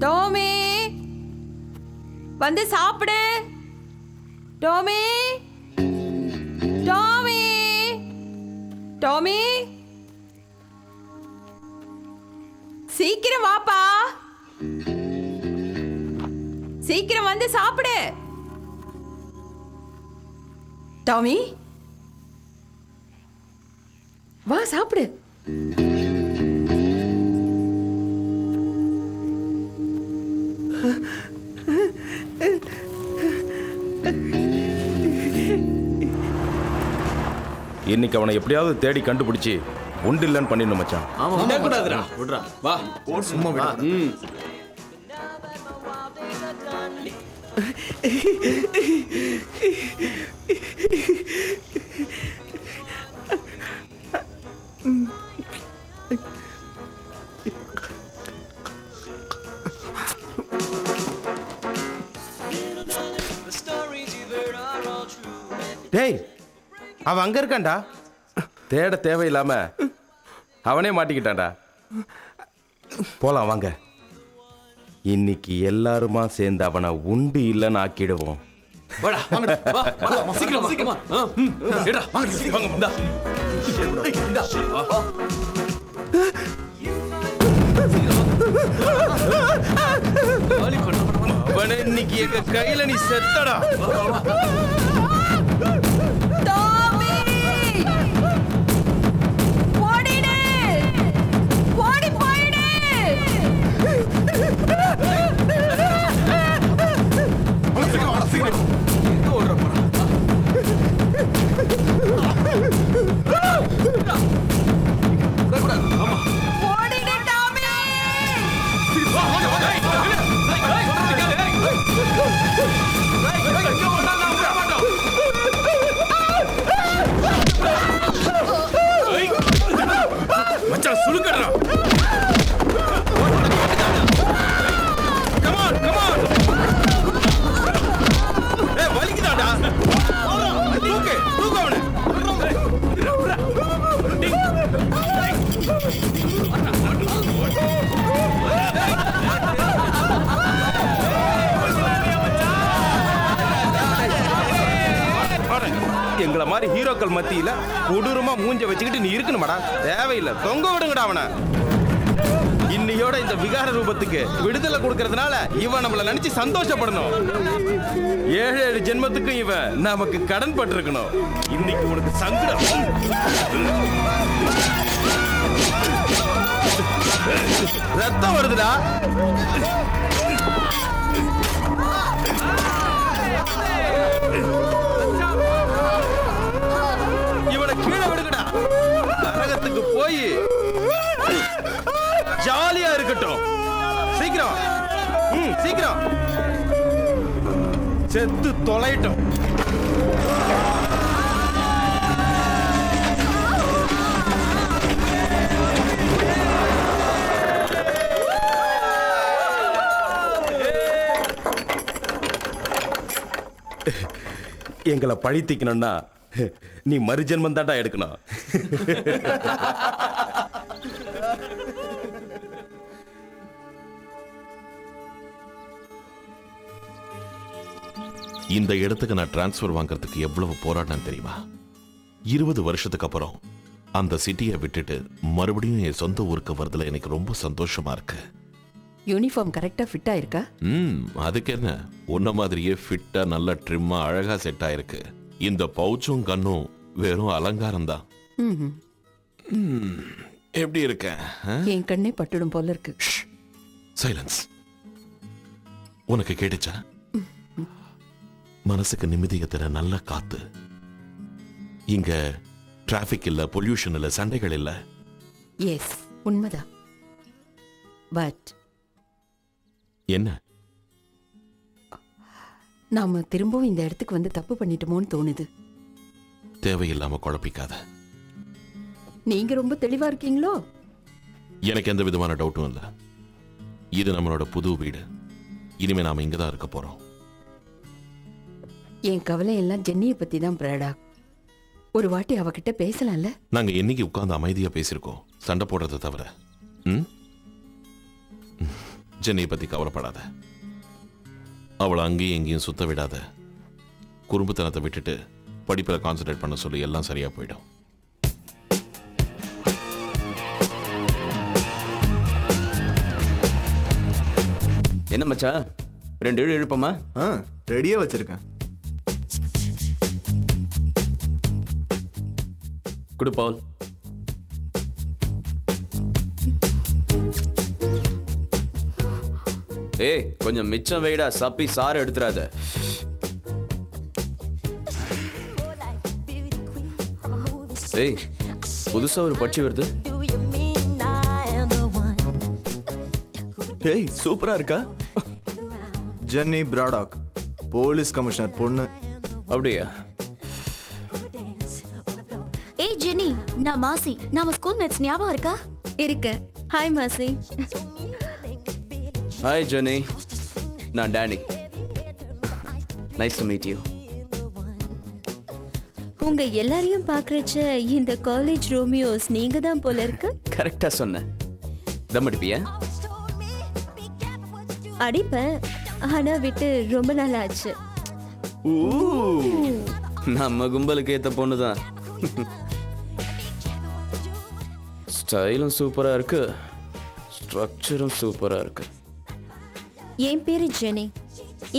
டோமி வந்து சாப்பிடு. டோமி டோமி டோமி சீக்கிரம் வாப்பா, சீக்கிரம் வந்து சாப்பிடு. டாமி வா சாப்பிடு. இன்னைக்கு அவனை எப்படியாவது தேடி கண்டுபிடிச்சு உண்டு இல்லைன்னு பண்ணிடணும் மச்சான். வா சும்மா விடு. டேய் அவன் அங்க இருக்கான்டா. தேட தேவையில்லாம அவனே மாட்டிக்கிட்டான்டா. போலாம் வாங்க. இன்னைக்கு எல்லாருமா சேர்ந்து அவனை உண்டு இல்லைன்னு ஆக்கிடுவோம். அவனை இன்னைக்கு எங்க கையில நீ செத்தடா. மச்சான் சுளுக்கடா. Come on come on. ஏய் வலிக்குதாடா. தூக்கு தூக்கு அவனை. எங்களை மாதிரி ஹீரோக்கள் மத்தியில கொடூரமா மூஞ்ச வச்சுக்கிட்டு நீ இருக்கணுமாடா. தேவையில்லை, தொங்க விடுங்கடா அவனை. இன்னையோட இந்த விகார ரூபத்துக்கு விடுதலை கொடுக்கறதுனால இவன் நம்மள நினைச்சு சந்தோஷப்படணும். 7 ஜென்மத்துக்கும் இவன் நமக்கு கடன் பட்டிருக்கணும். இன்னைக்கு உனக்கு சங்கடம். ரத்தம் வருதுடா. இவனை கீழே விடுங்கடா. நரகத்துக்கு போய் ஜாலியா இருக்கட்டும். சீக்கிரம் சீக்கிரம் செத்து தொலைட்டும். எங்களை பழித்திக்கணும்னா நீ மறுஜென்மம் தாண்டா எடுக்கணும். இந்த இடத்துக்கு நான் டிரான்ஸ்ஃபர் வாங்குறதுக்கு எவ்வளவு போராடினேன் தெரியுமா? 20 வருஷத்துக்கு அப்புறம் அந்த சிட்டியை விட்டுட்டு மறுபடியும் என் சொந்த ஊருக்கு வரதுல எனக்கு ரொம்ப சந்தோஷமா இருக்கு. யூனிஃபார்ம் கரெக்டா ஃபிட் ஆயிருக்கா? அதுக்கு என்ன, உன்ன மாதிரியே ஃபிட்டா நல்ல ட்ரிம்மா அழகா செட் ஆயிருக்கு. இந்த பவுச்சும் கண்ணும் வெறும் அலங்காரம் தான். ம்ஹும். எப்படி இருக்க? என் கண்ணே பட்டுடும் போல இருக்கு. சைலன்ஸ். உனக்கு கேட்டுச்சா? மனசுக்கு நிம்மதியை தர நல்ல காத்து. இங்க டிராபிக் இல்ல, பொல்யூஷன் இல்ல, சண்டைகள் இல்ல. எஸ், உண்மைதான். பட் என்ன? நாம திரும்பவும் இந்த இடத்துக்கு வந்து தப்பு பண்ணிட்டோமோன்னு தோணுது. தேவையில்லாம குழப்பிக்காத. நீங்க ரொம்ப தெளிவா இருக்கீங்களோ? எனக்கு எந்த விதமான டவுட்டும் இல்ல. இது நம்மளோட புது வீடு. இனிமே நாம இங்கதான் இருக்க போறோம். என் கவலை எல்லாம் ஜென்னியை பத்தி தான் பிரடா. ஒரு வாட்டி அவகிட்ட பேசலாம்ல? நாங்க என்னைக்கு உட்கார்ந்து அமைதியா பேசியிருக்கோம், சண்டை போடுறதை தவிர. ஜென்னியை பத்தி கவலைப்படாத. அவளை அங்கேயும் எங்கேயும் சுத்த விடாத. குறும்புத்தனத்தை விட்டுட்டு படிப்புல கான்சென்ட்ரேட் பண்ண சொல்லி எல்லாம் சரியா போயிடும். என்ன மச்சா, 2 இழு எழுப்பமா? ரெடியா வச்சிருக்கேன். குடு பவுல். ஏய், கொஞ்சம் மிச்சம் வைடா, சப்பி சாறு எடுத்துறாத. ஏய், புதுசா ஒரு பட்சி வருது. ஏய், சூப்பரா இருக்கா? ஜென்னி பிராடாக், போலீஸ் கமிஷனர் பொண்ணு. அப்படியா? ஏய் ஜெனி, நான் மாசி. நாம ஸ்கூல் மேட்ஸ் ஞாபகம் இருக்கா? இருக்கு. ஹாய் மாசி. ஹாய் ஜெனி, நான் Danny. Nice to meet you. உங்க எல்லாரையும் பாக்குறச்ச இந்த காலேஜ் ரோமியோஸ் நீங்க தான் போல இருக்கு. கரெக்டா சொன்ன. தம் அடிப்பியா? அடிப்பேன், ஆனா விட்டு ரொம்ப நாள் ஆச்சு. நம்ம கும்பலுக்கு ஏத்த பொண்ணுதான். ஸ்டைலும் சூப்பரா இருக்கு, ஸ்ட்ரக்சரும் சூப்பரா இருக்கு. என் பேரு ஜெனி,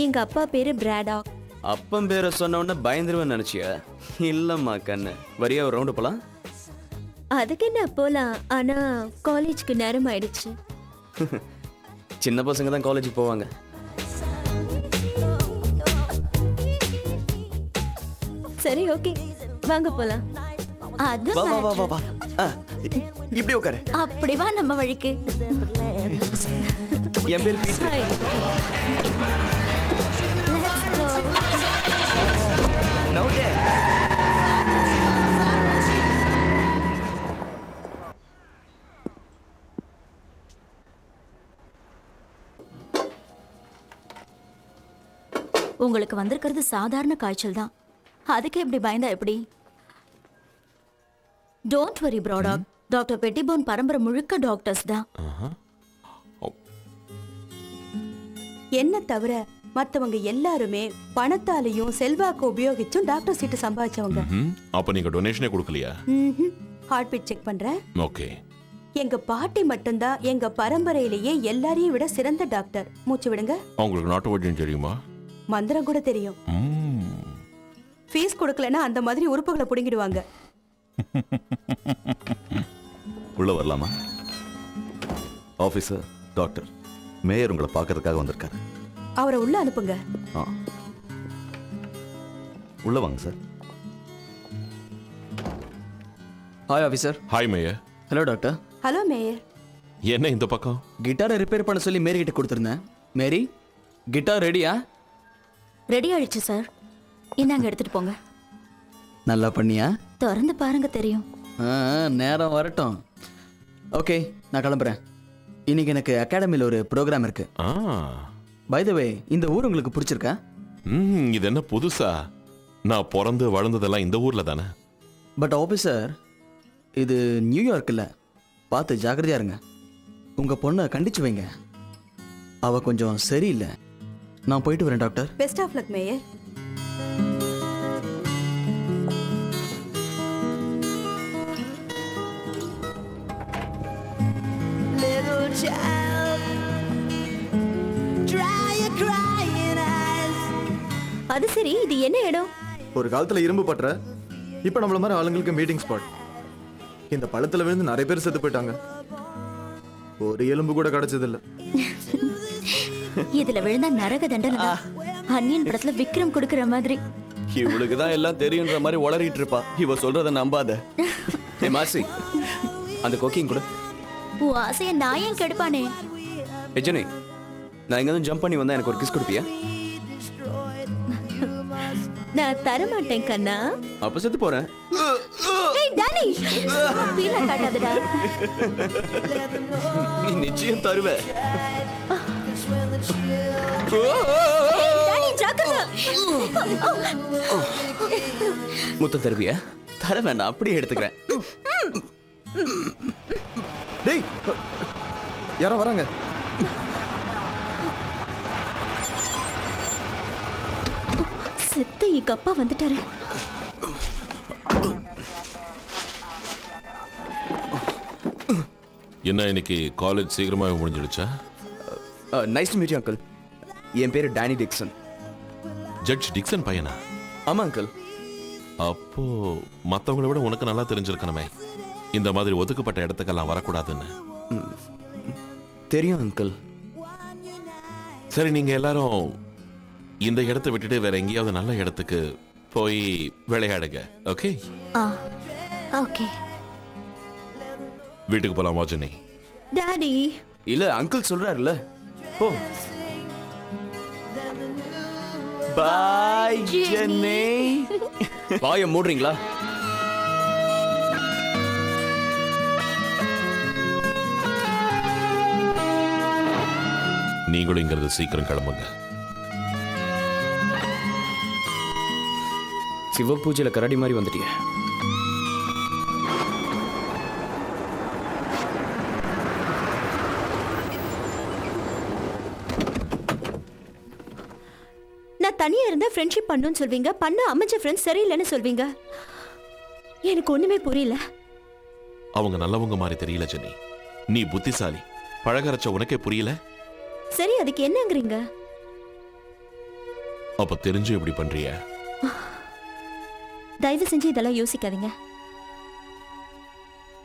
எங்க அப்பா பேரு பிராடாக். அப்பன் பேரை சொன்ன உடனே பயந்துருவேன் நினைச்சியா? இல்லம்மா கண்ணு, வரியா ஒரு ரவுண்டு போலாம்? அதுக்கு என்ன போலாம், ஆனா காலேஜ்க்கு நேரம் ஆயிடுச்சு. சின்ன பசங்க தான் காலேஜுக்கு போவாங்க. சரி, ஓகே, வாங்க போலாம். அது வா வா வா வா வா. இப்படி உட்காரு. அப்படி வா நம்ம வழிக்கு. என் பேர் Peter. Hi. Let's go. No day. உங்களுக்கு வந்திருக்கிறது சாதாரண காய்ச்சல் தான், அதுக்கு எப்படி பயந்தா எப்படி? டோன்ட் வரி ப்ராடாக், டாக்டர் பெட்டிபோன் பரம்பரை முழுக்க டாக்டர்ஸ் தான். என்ன தவிர மத்தவங்க எல்லாருமே பணத்தாலையும் செல்வாக்கு உபயோகிச்சும் டாக்டர் சீட்டு சம்பாதிச்சவங்க. அப்ப நீங்க டொனேஷனே கொடுக்கலையா? ஹார்ட் பீட் செக் பண்றேன். ஓகே. எங்க பாட்டி மட்டும்தான் எங்க பரம்பரையிலேயே எல்லாரையும் விட சிறந்த டாக்டர். மூச்சு விடுங்க. உங்களுக்கு நாட்டு வைத்தியம் தெரியுமா? மந்திரம் கூட தெரியும். ஃபீஸ் கொடுக்கலன்னா அந்த மாதிரி உறுப்புகளை புடுங்கிடுவாங்க. உள்ள வரலாமா? ஆபீசர், டாக்டர், மேயர் உங்களை பார்க்கறதுக்காக வந்திருக்காரு. அவரை உள்ள அனுப்புங்க. உள்ள வாங்க sir. Hi officer. Hi mayor. Hello doctor. Hello mayor. என்ன இந்த பக்கம்? கிட்டாரை ரிப்பேர் பண்ண சொல்லி மேரி கிட்ட கொடுத்துருந்தேன். மேரி, கிட்டார் ரெடியா? ரெடி ஆயிடுச்சு சார், இந்தாங்க எடுத்துட்டு போங்க. நல்லா பண்ணியா? திறந்து பாருங்க, தெரியும். நேரம் வரட்டும். ஓகே, நான் கிளம்புறேன். இன்னைக்கு எனக்கு அகாடமியில் ஒரு ப்ரோக்ராம் இருக்கு. பை த வே, இந்த ஊர் உங்களுக்கு பிடிச்சிருக்கா? இது என்ன புதுசா? நான் பிறந்து வளர்ந்ததெல்லாம் இந்த ஊர்ல தானே. பட் ஆஃபீஸர், இது நியூயார்க் இல்லை, பார்த்து ஜாக்கிரதையா இருங்க. உங்க பொண்ணை கண்டிச்சு வைங்க, அவ கொஞ்சம் சரியில்லை. நான் போயிட்டு வரேன் doctor. Best of luck mayor. அது சரி, இது என்ன இடம்? ஒரு காலத்துல இரும்பு பற்ற இப்ப நம்மள மாதிரி ஆளுங்களுக்கு மீட்டிங் ஸ்பாட். இந்த பழத்துல விழுந்து நிறைய பேர் செத்து போயிட்டாங்க. ஒரு எலும்பு கூட கிடைச்சது இல்ல. இதுல விழுந்தா நரக தண்டனை தான். அன்னியன் படத்துல விக்ரம் கொடுக்கற மாதிரி. இவளுக்கு தான் எல்லாம் தெரியுன்ற மாதிரி உளறிட்டு இருப்பா. இவ சொல்றத நம்பாத. ஏ மாசி, அந்த கொக்கிங் கூட. உன் ஆசைய நான் ஏன் கெடுப்பானே? எஜனி, நான் இங்க வந்து ஜம்ப் பண்ணி வந்தா எனக்கு ஒரு கிஸ் கொடுப்பியா? நான் தர மாட்டேன் கண்ணா. அப்ப செத்து போறேன். ஏய் டானி, பீலா காட்டாதடா. நீ நிச்சயம் தருவ. ஏய் டானி, ஜாக்கிரதை. முத்த தருவியா? தர வேண்டாம், அப்படியே எடுத்துக்கிறேன். டேய், யாரோ வராங்க. செத்து எங்க அப்பா வந்துட்டாரு. என்ன இன்னைக்கு காலேஜ் சீக்கிரமாவே முடிஞ்சிடுச்சா? Nice to meet you uncle. என் பேரு டேனி டிக்சன். ஜட்ஜ் டிக்சன் பையனா? ஆமா அங்கிள். அப்போ மத்தவங்களை விட உனக்கு நல்லா தெரிஞ்சிருக்கணுமே இந்த மாதிரி ஒதுக்கப்பட்ட இடத்துக்கெல்லாம் வரக்கூடாதுன்னு. தெரியும் அங்கிள். சரி, நீங்க எல்லாரும் இந்த இடத்தை விட்டுட்டு வேற எங்கேயாவது நல்ல இடத்துக்கு போய் விளையாடுங்க. ஓகே? ஓகே. வீட்டுக்கு போலாமா ஜெனி? டாடி. இல்ல, அங்கிள் சொல்றாருல்ல. போ. பாய் ஜெனி. வாயை மூடுறீங்களா? நீங்களும் இங்கிறது சீக்கிரம் கிளம்புங்க. சிவ பூஜையில கரடி மாதிரி வந்துட்டிய. நான் தனியா இருந்தா ஃப்ரெண்ட்ஷிப் பண்ணுன்னு சொல்வீங்க, பண்ண அமைஞ்ச ஃப்ரெண்ட்ஸ் சரியில்லைன்னு சொல்வீங்க. எனக்கு ஒண்ணுமே புரியல. அவங்க நல்லவங்க மாதிரி தெரியல ஜெனி. நீ புத்திசாலி. பழகரைச்ச உனக்கே புரியல. சரி, அதுக்கு என்னங்கறீங்க? அப்ப தெரிஞ்சு இப்படி பண்றிய? தயவு செஞ்சு இதெல்லாம் யோசிக்காதீங்க.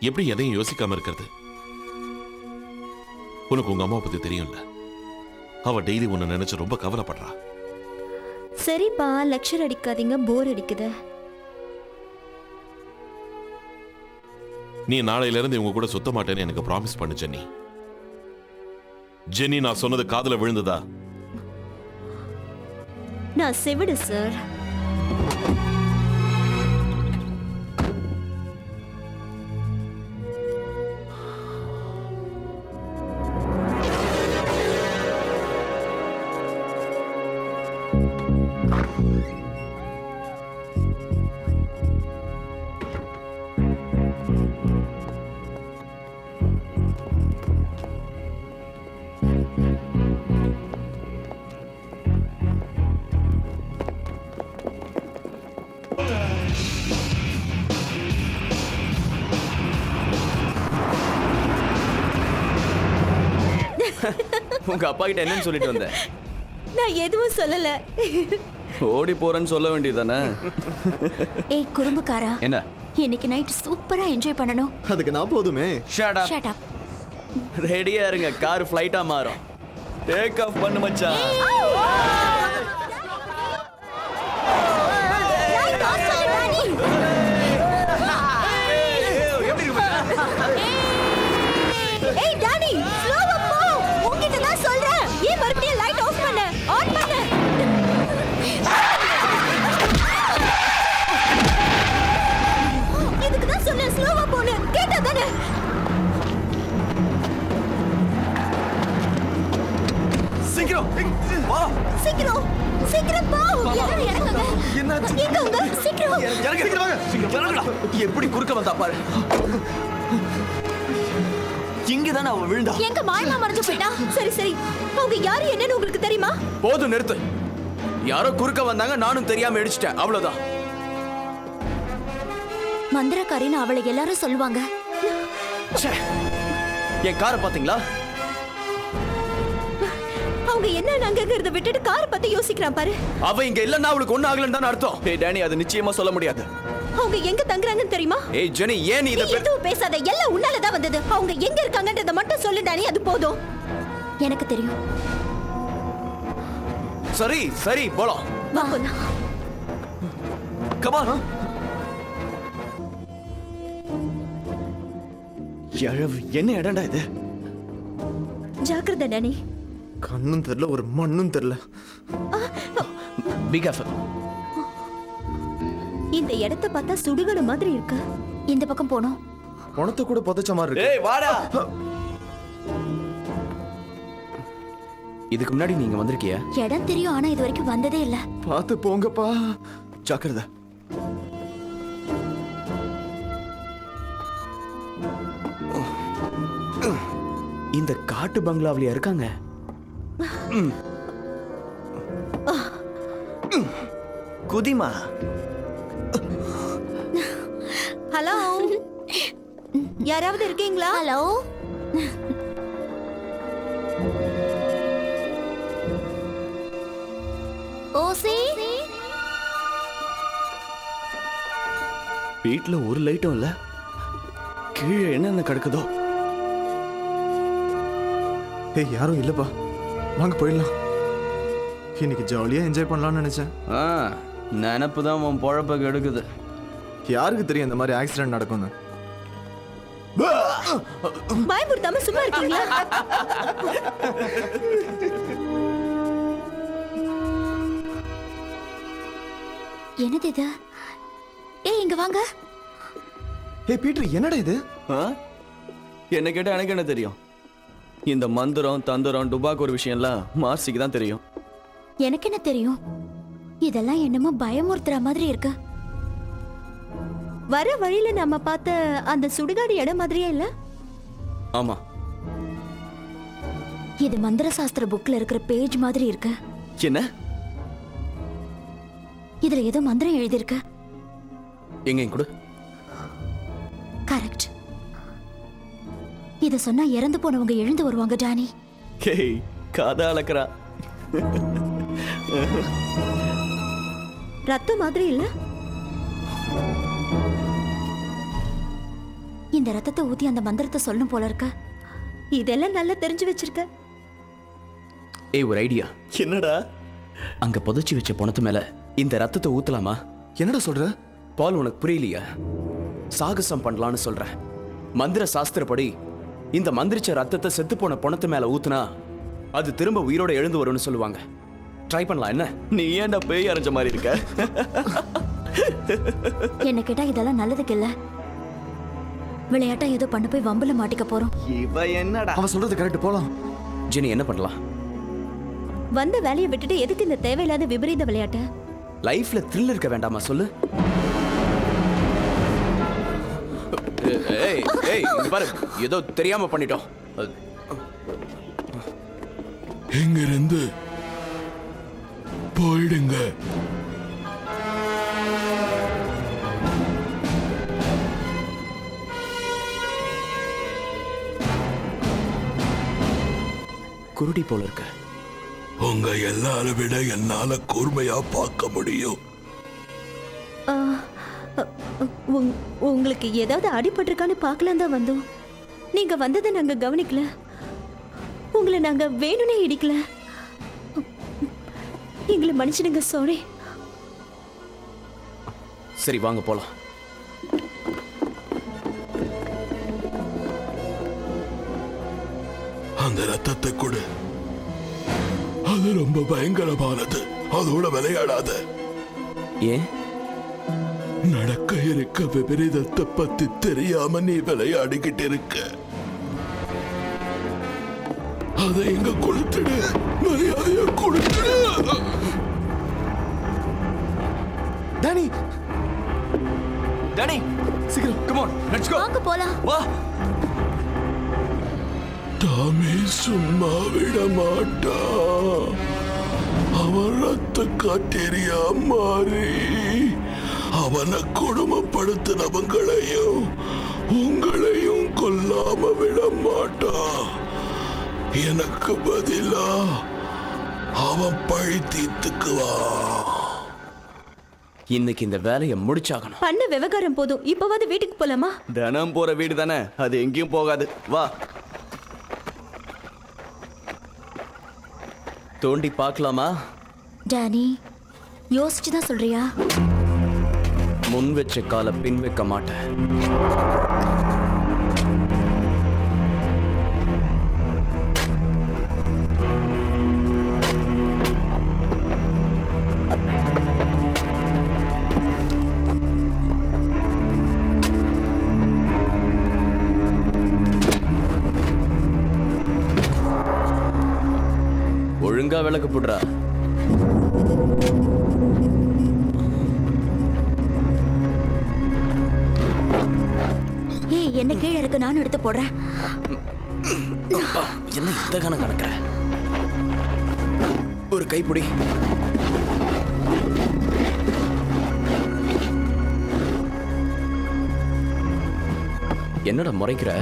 எப்படி எதையும் யோசிக்காம இருக்கிறது? உனக்கு உங்க அம்மா பத்தி தெரியும்ல. அவ டெய்லி உன்னை நினைச்சு ரொம்ப கவலைப்படுறா. சரிப்பா, லெக்சர் அடிக்காதீங்க, போர் அடிக்குது. நீ நாளையில இருந்து இவங்க கூட சுத்த மாட்டேன்னு எனக்கு ப்ராமிஸ் பண்ணு ஜெனி. ஜெனி, நான் சொன்னது காதுல விழுந்ததா? நான் செவிடு சார். உங்க அப்பா கிட்ட என்னன்னு சொல்லிட்டு வந்த? நான் எதுவும் சொல்லல. ஓடி போறேன்னு சொல்ல வேண்டியதானே? ஏய் குறும்புக்காரா, என்ன இன்னைக்கு நைட் சூப்பரா என்ஜாய் பண்ணனும். அதுக்கு நான் போதுமே. Shut up. Shut up. ரெடியா இருங்க, கார் ஃளைட்டா மாறும். டேக் ஆஃப் பண்ணு மச்சான். ஏய் டானி, ஸ்லோவா போ. உன்கிட்ட தான் சொல்றேன். ஏன் மறுபடியும் லைட் ஆஃப் பண்ணு? ஆன் பண்ணு. இதுக்கு தான் சொன்னேன் ஸ்லோவா போன்னு. கேட்டா தானே? சீக்கிரம் வா. சீக்கிரம் சீக்கிரம் போ. எல்லாரும் இறங்குங்க. என்னாச்சு? எங்கங்க? சீக்கிரம். சீக்கிரம் வாங்க. இறங்குடா. எப்படி குறுக்க வந்தா பாரு. இங்க தானே அவ விழுந்தா. எங்க மாயமா மறைஞ்சு போயிட்டா? சரி சரி, அவங்க யாரு என்னன்னு உங்களுக்கு தெரியுமா? போதும், நிறுத்து. யாரோ குறுக்க வந்தாங்க, நானும் தெரியாம இடிச்சிட்டேன், அவ்வளவுதான். மந்திரக்காரின்னு அவளை எல்லாரும் சொல்லுவாங்க. ச்சே. என் காரை பாத்தீங்களா? அவங்க என்ன நாங்கிறத விட்டுட்டு காரை பத்தி யோசிக்கிறான் பாரு. அவ இங்க இல்லன்னா அவளுக்கு ஒண்ணு ஆகலன்னு தான் அர்த்தம். ஏய் டேனி, அது நிச்சயமா சொல்ல முடியாது. அவங்க எங்க தங்குறாங்கன்னு தெரியுமா? ஏய் ஜெனி, ஏன் நீ நீ இத எதுவும் பேசாத, எல்லாம் உன்னாலதான் வந்தது. அவங்க எங்க இருக்காங்கன்றத மட்டும் சொல்லு டானி, அது போதும். எனக்கு தெரியும். சரி சரி போலாம். வா போலாம். Come on. என்ன இடம்டா இது? ஜாக்கிரதை டானி. கண்ணும் தெரியல, ஒரு மண்ணும் தெரியல. Be careful. இந்த இடத்த பார்த்தா சுடுகாடு மாதிரி இருக்கு. இந்த பக்கம் போனோம். பணத்தை கூட புதைச்ச மாதிரி இருக்கு. ஏய் வாடா. இதுக்கு முன்னாடி நீங்க வந்திருக்கியா? இடம் தெரியும், ஆனா இது வரைக்கும் வந்ததே இல்ல. பார்த்து போங்கப்பா. ஜாக்கிரதை. இந்த காட்டு பங்களாவில இருக்காங்க. குதிமா. ஹலோ, யாராவது இருக்கீங்களா? ஹலோ. ஓசி, வீட்ல ஒரு லைட்டும் இல்ல. கீழே என்னென்ன கிடக்குதோ. ஏய், யாரும் இல்லப்பா, வாங்க போயிடலாம். இன்னைக்கு ஜாலியா என்ஜாய் பண்ணலாம்னு நினைச்சேன். நினப்பு தான் உன் பொழப்ப கெடுக்குது. யாருக்கு தெரியும் இந்த மாதிரி ஆக்சிடென்ட் நடக்கும்னு? பயமுறுத்தாம சும்மா இருக்கீங்களா? என்னது இது? ஏய், இங்க வாங்க. ஏய் பீட்டர், என்னடா இது? என்ன கேட்டா எனக்கு என்ன தெரியும்? இந்த மந்திரம் தந்திரம் டுபாக்கு ஒரு விஷயம்லாம் மார்சிக்கு தான் தெரியும். எனக்கு என்ன தெரியும்? இதெல்லாம் என்னமோ பயமுறுத்துற மாதிரி இருக்கு. வர வழியில நம்ம பார்த்த அந்த சுடுகாடு இடம் மாதிரியே இல்ல? ஆமா. இது மந்திர சாஸ்திர புக்ல இருக்கிற பேஜ் மாதிரி இருக்கு. என்ன? இதுல ஏதோ மந்திரம் எழுதி இருக்கு. எங்க கொடு. கரெக்ட். இத சொன்னா இறந்து போனவங்க எழுந்து வருவாங்க டானி. கேய் காதா அளக்கறா. ரத்தம் மாதிரி இல்ல? இந்த ரத்தத்தை ஊத்தி அந்த மந்திரத்தை சொல்லணும் போல இருக்க. இதெல்லாம் நல்லா தெரிஞ்சு வச்சிருக்க. ஏய், ஒரு ஐடியா. என்னடா? அங்க புதைச்சி வச்ச பணத்து மேல இந்த ரத்தத்தை ஊத்தலாமா? என்னடா சொல்ற? பால், உனக்கு புரியலையா? சாகசம் பண்ணலான்னு சொல்றேன். மந்திர சாஸ்திரப்படி இந்த மந்திரிச்ச ரத்தத்தை செத்து போன பணத்து மேல ஊத்துனா அது திரும்ப உயிரோட எழுந்து வரும்னு சொல்லுவாங்க. ட்ரை பண்ணலாம் என்ன? நீ ஏன்டா பேய் அரைஞ்ச மாதிரி இருக்க? என்ன கேட்டா இதெல்லாம் நல்லதுக்கு இல்ல. விளையாட்டா ஏதோ பண்ண போய் வம்புல மாட்டிக்க போறோம். இவ என்னடா? அவன் சொல்றது கரெக்ட், போலாம். ஜெனி, என்ன பண்ணலாம்? வந்த வேலையை விட்டுட்டு எதுக்கு இந்த தேவையில்லாத விபரீத விளையாட்டு? லைஃப்ல த்ரில் இருக்க வேண்டாமா சொல்லு? ஏய் ஏய், இங்க பாரு, ஏதோ தெரியாம பண்ணிட்டோம். எங்க இருந்து போயிடுங்க. குருடி போல இருக்க. உங்க எல்லாரும் விட என்னால கூர்மையா பார்க்க முடியும். உங்களுக்கு ஏதாவது அடிபட்டிருக்கான்னு பார்க்கலாம் தான் வந்தோம். நீங்க வந்ததை நாங்க கவனிக்கல. உங்களை நாங்க வேணும்னே இடிக்கல. எங்களை மன்னிச்சிடுங்க. சாரி. சரி, வாங்க போலாம். அந்த ரத்தத்தை கொடு. அது ரொம்ப பயங்கரமானது. அதோட விளையாடாத. ஏன்? நடக்க இருக்க விபரீதத்தை பத்தி தெரியாம நீ விளையாடிக்கிட்டு இருக்க. அதை எங்க கொடுத்துடு. மரியாதையா கொடுத்துடு. டானி, டானி, சீக்கிரம், கம் ஆன், லெட்ஸ் கோ. வாங்க போலாம். வா. டாமி சும்மா விட மாட்டா. அவன் ரத்த காட்டேரியா மாறி அவனை கொடுமைப்படுத்தினவங்களையும் உங்களையும் கொல்லாம விட மாட்டான். எனக்கு பதிலா அவன் பழி தீர்த்துக்குவான். இன்னைக்கு இந்த வேலையை முடிச்சாகணும். பண்ண விவகாரம் போதும், இப்பவாது வீட்டுக்கு போலாமா? தினம் போற வீடு தானே, அது எங்கேயும் போகாது. வா. தோண்டி பார்க்கலாமா? டானி, யோசிச்சு தான் சொல்றியா? முன் வச்ச கால பின் வைக்க மாட்டேன். ஒழுங்கா விளக்கு போடுறா. ஏய், என்ன கீழே இருக்கு, நானும் எடுத்து போடுறேன். என்ன இந்த கணக்கு கணக்குற? ஒரு கைப்பிடி. என்னடா முறைக்கிற?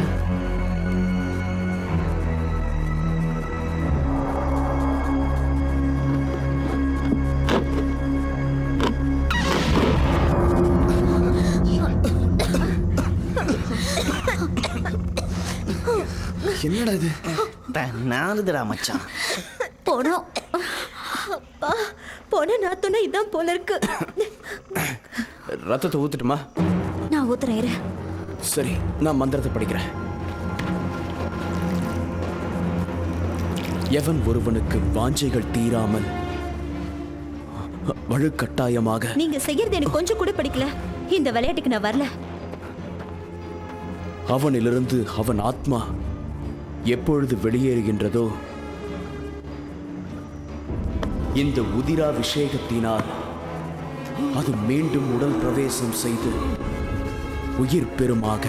என்னடா இது? நாலுதுடா மச்சான். போனோம். அப்பா, போன நாத்தோன்னா இதான் போல இருக்கு. ரத்தத்தை ஊத்துட்டுமா? நான் ஊத்துறேன் இரு. சரி, நான் மந்திரத்தை படிக்கிறேன். எவன் ஒருவனுக்கு வாஞ்சைகள் தீராமல் வலுக்கட்டாயமாக நீங்க செய்யறது எனக்கு கொஞ்சம் கூட பிடிக்கல. இந்த விளையாட்டுக்கு நான் வரல. அவனிலிருந்து அவன் ஆத்மா எப்பொழுது வெளியேறுகின்றதோ இந்த உதிராபிஷேகத்தினால் அது மீண்டும் உடல் பிரவேசம் செய்து உயிர் பெறுமாக.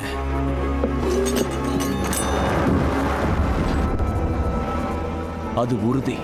அது உறுதி.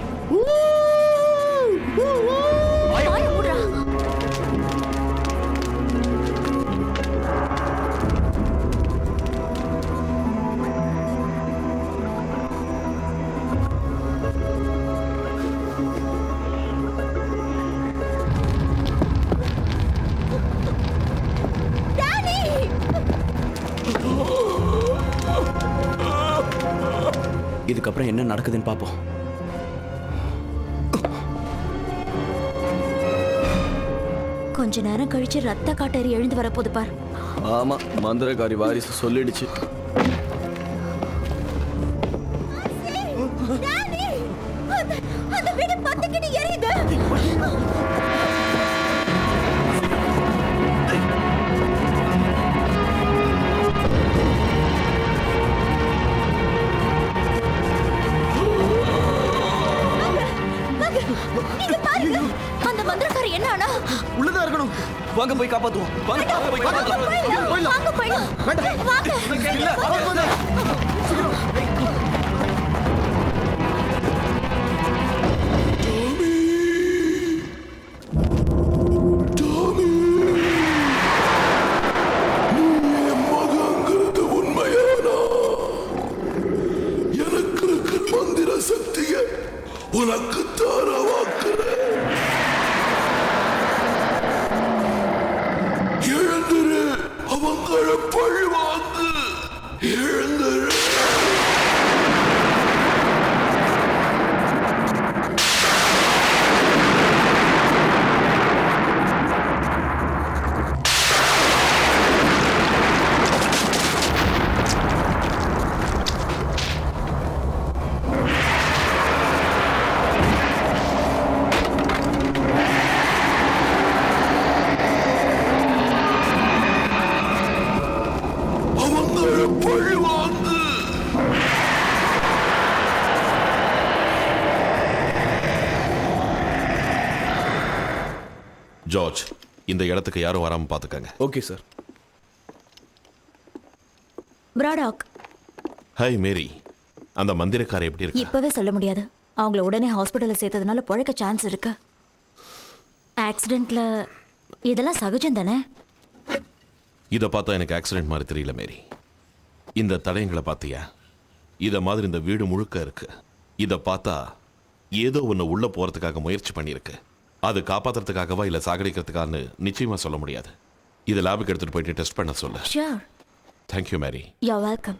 இதுக்கப்புறம் என்ன நடக்குதுன்னு பார்ப்போம். கொஞ்ச நேரம் கழிச்சு ரத்த காட்டேரி எழுந்து வரப்போது பார். ஆமா, மந்திரக்காரி வாரிசு சொல்லிடுச்சு. அந்த வீடு பத்திக்கிட்டு எரியுது. நீங்க பாருங்க, அந்த மந்திரக்காரி என்ன ஆனா? உள்ளதா இருக்கணும். வாங்க போய் காப்பாத்துவோம். வாங்க போய் காப்பாத்துவோம். வாங்க போயிடும். வாங்க. இல்ல, உனக்கு தாரவாக்குறேன். எழுந்துரு, அவங்கள பழிவாங்கு. எழுந்துரு. ஜார்ஜ், இந்த இடத்துக்கு யாரும் வராம பாத்துக்கங்க. Okay sir. Braddock. Hi Mary, அந்த மந்திரக்காரை எப்படி இருக்கு? இப்பவே சொல்ல முடியாது. அவங்கள உடனே ஹாஸ்பிட்டல்ல சேர்த்ததுனால பொழைக்க சான்ஸ் இருக்கு. ஆக்சிடென்ட்ல இதெல்லாம் சகஜம் தானே? இதை பார்த்தா எனக்கு ஆக்சிடென்ட் மாதிரி தெரியல மேரி. இந்த தடயங்களை பார்த்தியா? இதை மாதிரி இந்த வீடு முழுக்க இருக்கு. இதை பார்த்தா ஏதோ ஒன்று உள்ள போறதுக்காக முயற்சி பண்ணியிருக்கு. அது காப்பாத்துறதுக்காகவா இல்லை சாகடிக்கிறதுக்கான்னு நிச்சயமா சொல்ல முடியாது. இதை லேபுக்கு எடுத்துட்டு போயிட்டு டெஸ்ட் பண்ண சொல்லு. Sure. Thank you Mary. You are welcome.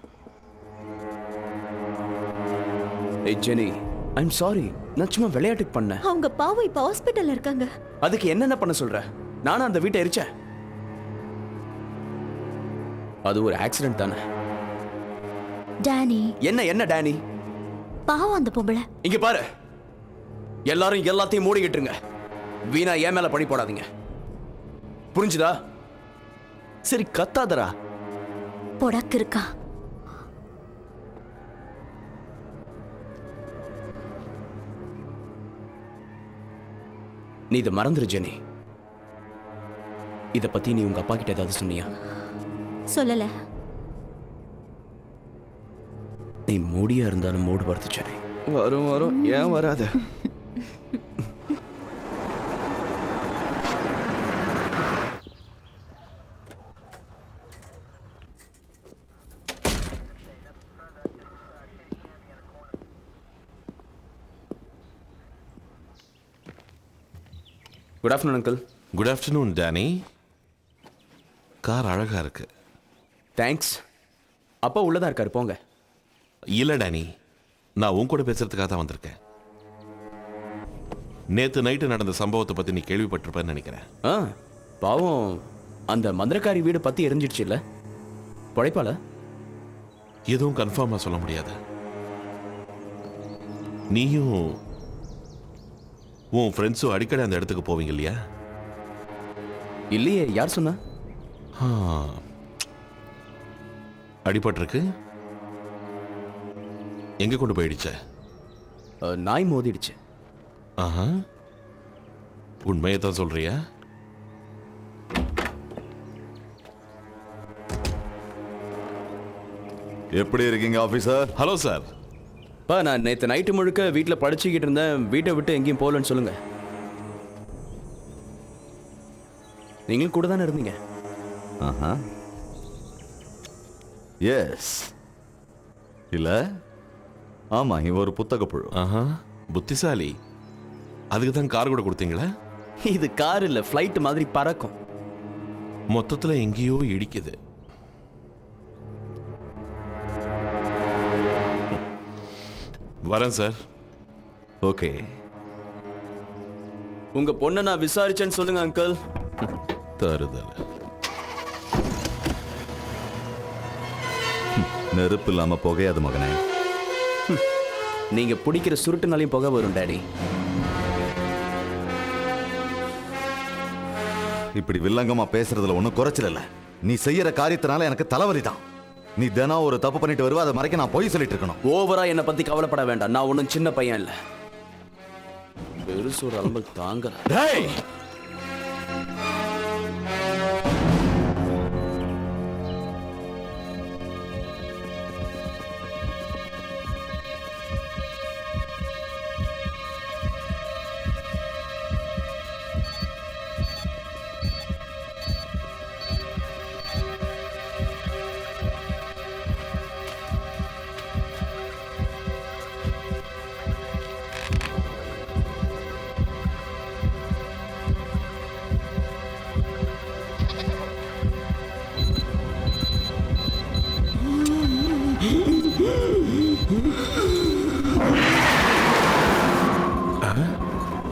ஏய் ஜெனி, ஐம் சாரி. நான் சும்மா விளையாட்டுக்கு பண்ணேன். அவங்க பாவம் இப்ப ஹாஸ்பிட்டல்ல இருக்காங்க. அதுக்கு என்னென்ன பண்ண சொல்ற? நானும் அந்த வீட்டை எரிச்சேன். அது ஒரு ஆக்சிடென்ட் தானே. டானி. என்ன டானி? பாவம் அந்த பொம்பளை. இங்க பாரு, எல்லாரும் எல்லாத்தையும் மூடிக்கிட்டுருங்க. வீணா ஏன் மேல பழி போடாதீங்க, புரிஞ்சுதா? சரி கத்தாதரா. பொடக்கு இருக்கா. நீ இதை மறந்துரு ஜெனி. இதை பத்தி நீ உங்க அப்பா கிட்ட ஏதாவது சொன்னியா? சொல்லல. நீ மூடியா இருந்தாலும் மூடு படுத்து ஜெனி. வரும் வரும், ஏன் வராத? Good afternoon uncle. Good afternoon Danny. Car அழகா இருக்கு. தேங்க்ஸ். அப்பா உள்ளதா இருக்காரு, போங்க. இல்லை டேனி, நான் உன் கூட பேசுறதுக்காக தான் வந்திருக்கேன். நேத்து நைட்டு நடந்த சம்பவத்தை பத்தி நீ கேள்விப்பட்டிருப்பேன்னு நினைக்கிறேன். பாவம், அந்த மந்திரக்காரி வீடு பத்தி எரிஞ்சிடுச்சு இல்ல? பழைப்பால? எதுவும் கன்ஃபார்மா சொல்ல முடியாது. நீயும் உன் ஃப்ரெண்ட்ஸும் அடிக்கடி அந்த இடத்துக்கு போவீங்க இல்லையா? இல்லையே, யார் சொன்னா? அடிபட்டிருக்கு. எங்க கொண்டு போயிடுச்ச? நாய் மோதிடுச்சு. ஆஹா, உண்மையை தான் சொல்றியா? எப்படி இருக்கீங்க ஆபீசர்? Hello sir. நான் நேற்று நைட்டு முழுக்க வீட்டில் படிச்சுக்கிட்டு இருந்தேன். வீட்டை விட்டு எங்கேயும் போகலன்னு சொல்லுங்க. நீங்களும் கூட தானே இருந்தீங்க? ஆஹா, எஸ். இல்ல, ஆமா, இவன் ஒரு புத்தக புழு. ஆஹா, புத்திசாலி. அதுக்கு தான் கார் கூட கொடுத்தீங்களா? இது கார் இல்ல, ஃப்ளைட் மாதிரி பறக்கும். மொத்தத்தில் எங்கேயோ இடிக்குது. வரேன் சார். ஓகே. உங்க பொண்ணை நான் விசாரிச்சேன்னு சொல்லுங்க அங்கிள். தருதல். நெருப்பு இல்லாம புகையாது மகனே. நீங்க பிடிக்கிற சுருட்டுனாலையும் புகை வரும் டாடி. இப்படி வில்லங்கமா பேசுறதுல ஒன்றும் குறைச்சல் இல்ல. நீ செய்யற காரியத்தினால எனக்கு தலைவலி தான். நீ தினம் ஒரு தப்பு பண்ணிட்டு வருவ, அதை மறைக்க நான் போய் சொல்லிட்டு இருக்கணும். ஓவரா என்னை பத்தி கவலைப்பட வேண்டாம். நான் ஒன்றும் சின்ன பையன் இல்ல. பெருசு ஒரு அலம்பல் தாங்கல.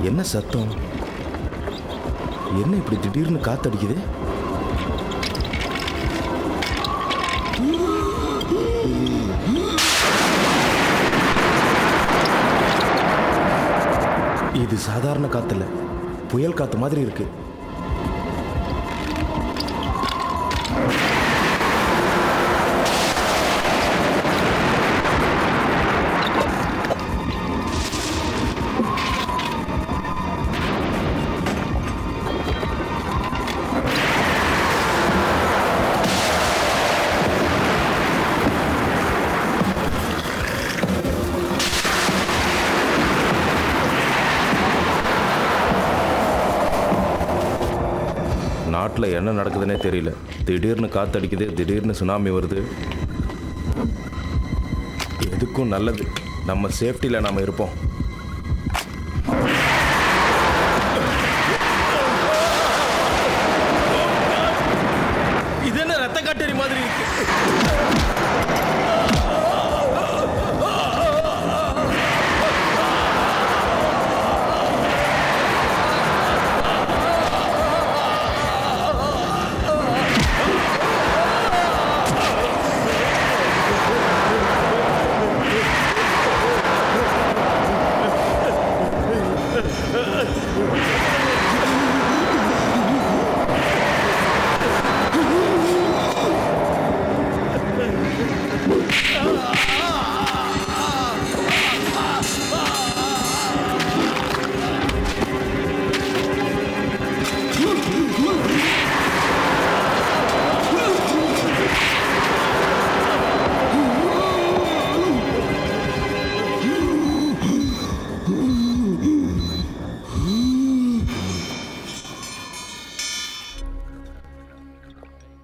என்ன சத்தம்? என்ன இப்படி திடீர்னு காத்தடிக்குது? இது சாதாரண காத்துல, புயல் காத்து மாதிரி இருக்கு. நாட்டில் என்ன நடக்குதுன்னே தெரியல. திடீர்னு காத்தடிக்குது, திடீர்னு சுனாமி வருது. எதுக்கும் நல்லது, நம்ம சேஃப்டியில் நாம் இருப்போம். இது என்ன ரத்த காட்டேரி மாதிரி இருக்கு?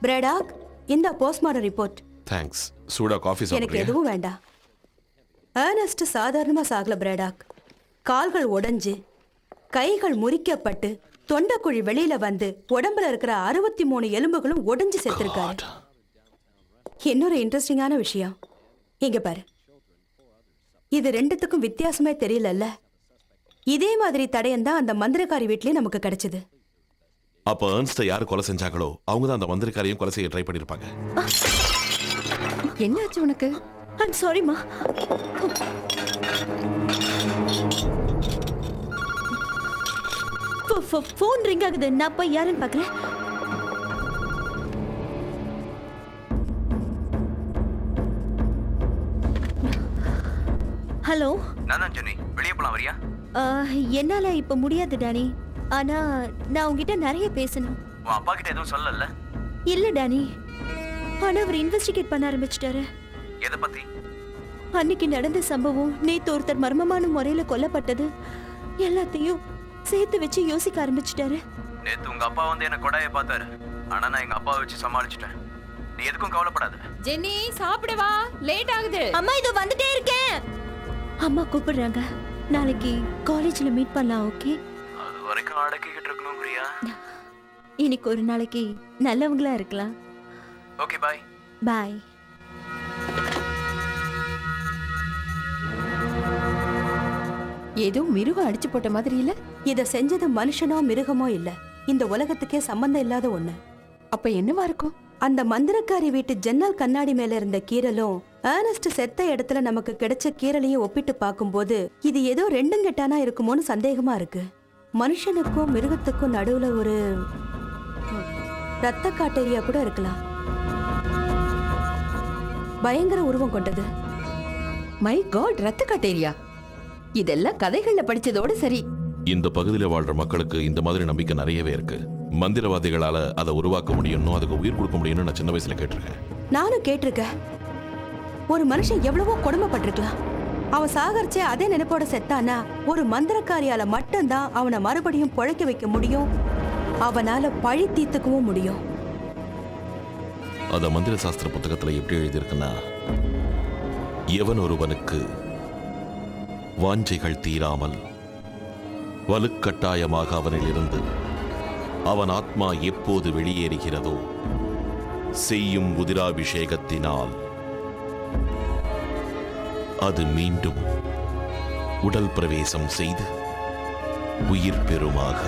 பிரடாக், இந்த போஸ்ட்மார்டம் ரிப்போர்ட். தேங்க்ஸ். சூடா காஃபி எனக்கு சாப்பிடுறியா? எதுவும் வேண்டாம். ஏர்னஸ்ட் சாதாரணமா சாகல பிரடாக். கால்கள் உடைஞ்சு, கைகள் முறிக்கப்பட்டு, தொண்டைக்குழி வெளியில வந்து உடம்புல இருக்கிற 63 எலும்புகளும் உடைஞ்சு செத்துருக்காரு. இன்னொரு இன்ட்ரெஸ்டிங்கான விஷயம் இங்க பாரு. இது ரெண்டுத்துக்கும் வித்தியாசமே தெரியலல்ல. இதே மாதிரி தடயம் தான் அந்த மந்திரக்காரி வீட்லயே நமக்கு கிடைச்சது. அப்ப ஏர்ன்ஸ்ட யாரு கொலை செஞ்சாங்களோ அவங்க தான் அந்த மந்திரக்காரையும் கொலை செய்ய ட்ரை பண்ணிருப்பாங்க. என்னாச்சு உனக்கு? ஐம் சாரிம்மா. ஃபோன் ரிங் ஆகுது, நான் போய் யாருன்னு பார்க்குறேன். ஹலோ, நான் தான் ஜெனி. வெளியே போலாம் வரியா? என்னால இப்ப முடியாது டானி. ஆனா நான் உங்ககிட்ட நிறைய பேசணும். உன் அப்பா கிட்ட எதுவும் சொல்லல? இல்ல டானி, ஆனா அவர் இன்வெஸ்டிகேட் பண்ண ஆரம்பிச்சிட்டாரு. எதை பத்தி? அன்னைக்கு நடந்த சம்பவம், நேத்து ஒருத்தர் மர்மமான முறையில கொல்லப்பட்டது, எல்லாத்தையும் சேர்த்து வச்சு யோசிக்க ஆரம்பிச்சிட்டாரு. நேத்து உங்க அப்பா வந்து என்ன கொடாய பார்த்தாரு. ஆனா நான் எங்க அப்பாவை வச்சு சமாளிச்சிட்டேன். நீ எதுக்கும் கவலைப்படாத. ஜென்னி, சாப்பிடுவா, லேட் ஆகுது. அம்மா இதோ வந்துட்டே இருக்கேன். அம்மா கூப்பிடுறாங்க. நாளைக்கு காலேஜ்ல மீட் பண்ணலாம், ஓகே? அது வரைக்கும் அடக்கிக்கிட்டு இருக்கணும் பிரியா. இன்னைக்கு ஒரு நாளைக்கு நல்லவங்களா இருக்கலாம். ஓகே, பாய். பாய். ஏதோ மிருகம் அடிச்சு போட்ட மாதிரி இல்ல? இத செஞ்சது மனுஷனோ மிருகமோ இல்ல, இந்த உலகத்துக்கே சம்பந்தம் இல்லாத ஒண்ணு. அப்ப என்னவா இருக்கும்? அந்த மந்திரக்காரி வீட்டு ஜன்னல் கண்ணாடி மேல இருந்த கீரலும் ஏர்னஸ்ட் செத்த இடத்துல நமக்கு கிடைச்ச கீரலையும் ஒப்பிட்டு பார்க்கும்போது இது ஏதோ ரெண்டும் கெட்டானா இருக்குமோன்னு சந்தேகமா இருக்கு. மனுஷனுக்கும் மிருகத்துக்கும் நடுவுல ஒரு ரத்த காட்டேரியா கூட இருக்கலாம். பயங்கர உருவம் கொண்டது. மை காட், ரத்த காட்டேரியா! இதெல்லாம் கதைகள்ல படிச்சதோட சரி. இந்த பகுதியில் வாழ்ற மக்களுக்கு இந்த மாதிரி நம்பிக்கை நிறையவே இருக்கு. மந்திரவாதிகளால அதை உருவாக்க முடியும்னு, அதுக்கு உயிர் கொடுக்க முடியும்னு நான் சின்ன வயசுல கேட்டிருக்கேன். நானும் கேட்டிருக்கேன். ஒரு மனுஷன் எவ்வளவோ கொடுமைப்பட்டிருக்கலாம். அவன் சாகரிச்சே அதே நினைப்போட செத்தானா ஒரு மந்திரக்காரியால மட்டும்தான் அவனை மறுபடியும் பொழைக்க வைக்க முடியும். அவனால பழி தீர்த்துக்கவும் முடியும். அத மந்திர சாஸ்திர புத்தகத்துல எப்படி எழுதியிருக்குன்னா, எவன் ஒருவனுக்கு வாஞ்சைகள் தீராமல் வலுக்கட்டாயமாக அவனில் இருந்து அவன் ஆத்மா எப்போது வெளியேறுகிறதோ செய்யும் உதிராபிஷேகத்தினால் அது மீண்டும் உடல் பிரவேசம் செய்து உயிர் பெறுமாக.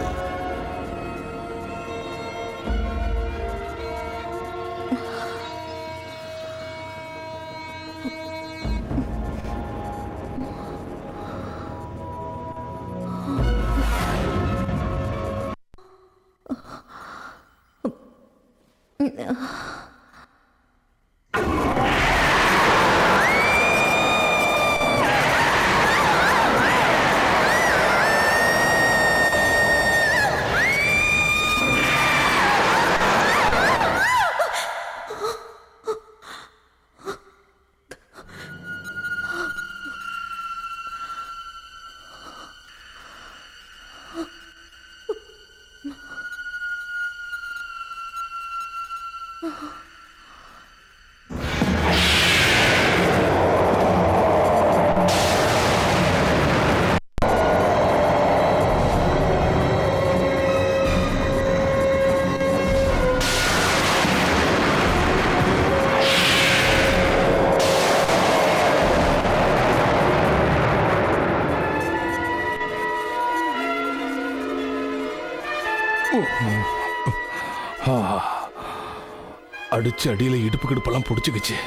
அடிச்சு அடியில இடுப்பு கிடுப்பெல்லாம் பிடிச்சுக்கிச்சு.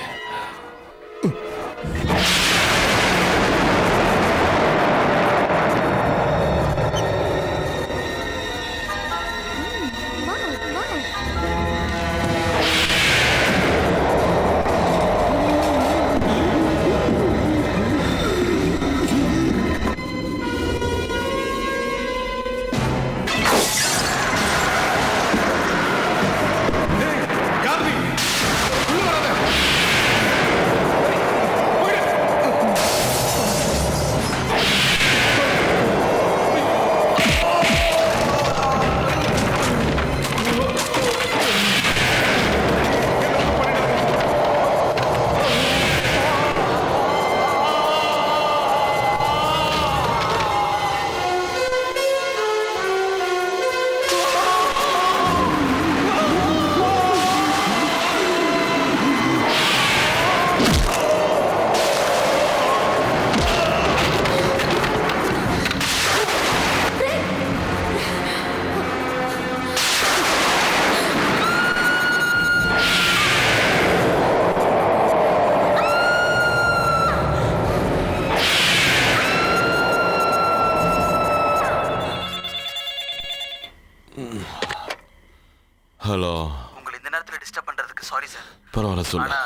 ஹலோ. உங்களை இந்த நேரத்துல டிஸ்டர்ப் பண்றதுக்கு சாரி சார். பரவாயில்ல சொல்லு. ஆனா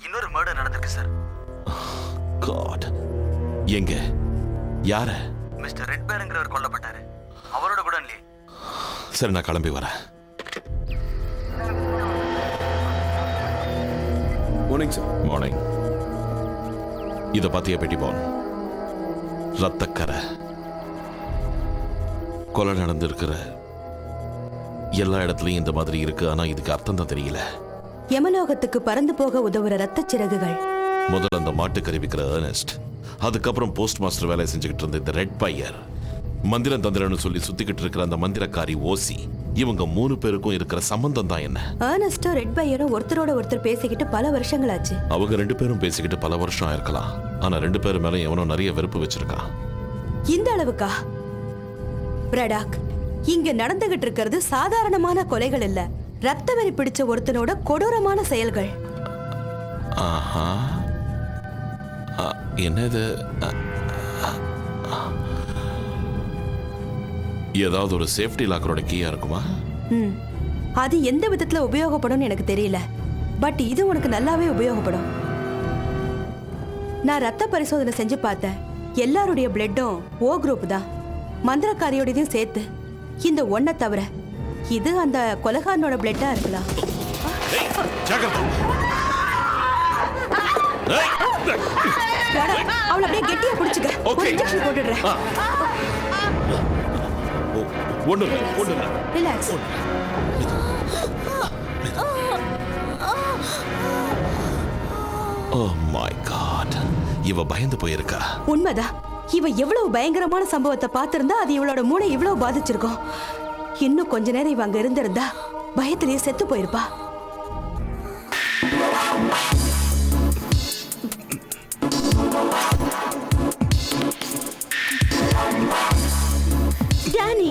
இன்னொரு மர்டர் நடந்திருக்கு சார். காட். எங்க? யார? மிஸ்டர் ரெட் பேருங்கிறவர் கொல்லப்பட்டாரு. அவரோட கூட இல்லையே. சரி, நான் கிளம்பி வரேன். Morning sir. மார்னிங். இத பாத்தியா பெட்டி பான்? ரத்தக்கரை. கொலை நடந்திருக்கிற எல்லா இடத்துலயும் இந்த மாதிரி இருக்கு. ஆனா இதுக்கு அர்த்தம் தான் தெரியல. யமலோகத்துக்கு பறந்து போக உதவுற ரத்தச் சிறகுகள். முதல்ல அந்த மாட்டுக்கறி விற்கிற ஏர்னஸ்ட், அதுக்கப்புறம் போஸ்ட் மாஸ்டர் வேலையை செஞ்சுக்கிட்டு இருந்த இந்த ரெட் பையர், மந்திரம் தந்திரன்னு சொல்லி சுத்திக்கிட்டு இருக்கிற அந்த மந்திரக்காரி ஓசி, இவங்க 3 பேருக்கும் இருக்கிற சம்பந்தம் தான் என்ன? ஏர்னஸ்டும் ரெட் பையரும் ஒருத்தரோட ஒருத்தர் பேசிக்கிட்டு பல வருஷங்களாச்சு. அவங்க 2 பேரும் பேசிக்கிட்டு பல வருஷம் ஆயிருக்கலாம். ஆனா 2 பேரும் மேல எவனோ நிறைய வெறுப்பு வச்சிருக்கான். இந்த அளவுக்கா? பிரடாக், இங்க நடந்துகிட்டு இருக்கிறது சாதாரணமான கொலைகள் இல்ல, ரத்த வெறி பிடிச்ச ஒருத்தனோட கொடூரமான செயல்கள். ஆஹா. என்னது? ஏதாவது ஒரு சேஃப்டி லாக்கரோட கீயா இருக்குமா? அது எந்த விதத்துல உபயோகப்படும் எனக்கு தெரியல, பட் இது உனக்கு நல்லாவே உபயோகப்படும். நான் ரத்த பரிசோதனை செஞ்சு பார்த்தேன். எல்லாருடைய பிளட்டும் ஓ குரூப் தான், மந்திரக்காரியோடையும் சேர்த்து. இந்த ஒன்ன தவிர இது அந்த கொலகாரனோட பிளட்டா இருக்கலாம். அவளை அப்படியே கெட்டியா பிடிச்சுக்க. ஒரு இன்ஜெக்ஷன் போட்டுடுறேன். ரிலாக்ஸ். Oh my God. இவ பயந்து போயிருக்கா. உண்மைதான். இவ எவ்வளவு பயங்கரமான சம்பவத்தை பார்த்திருந்தா அது இவளோட மூளை இவ்வளவு பாதிச்சிருக்கும். இன்னும் கொஞ்ச நேரம் இவ அங்க இருந்திருந்தா பயத்திலேயே செத்து போயிருப்பா. டானி,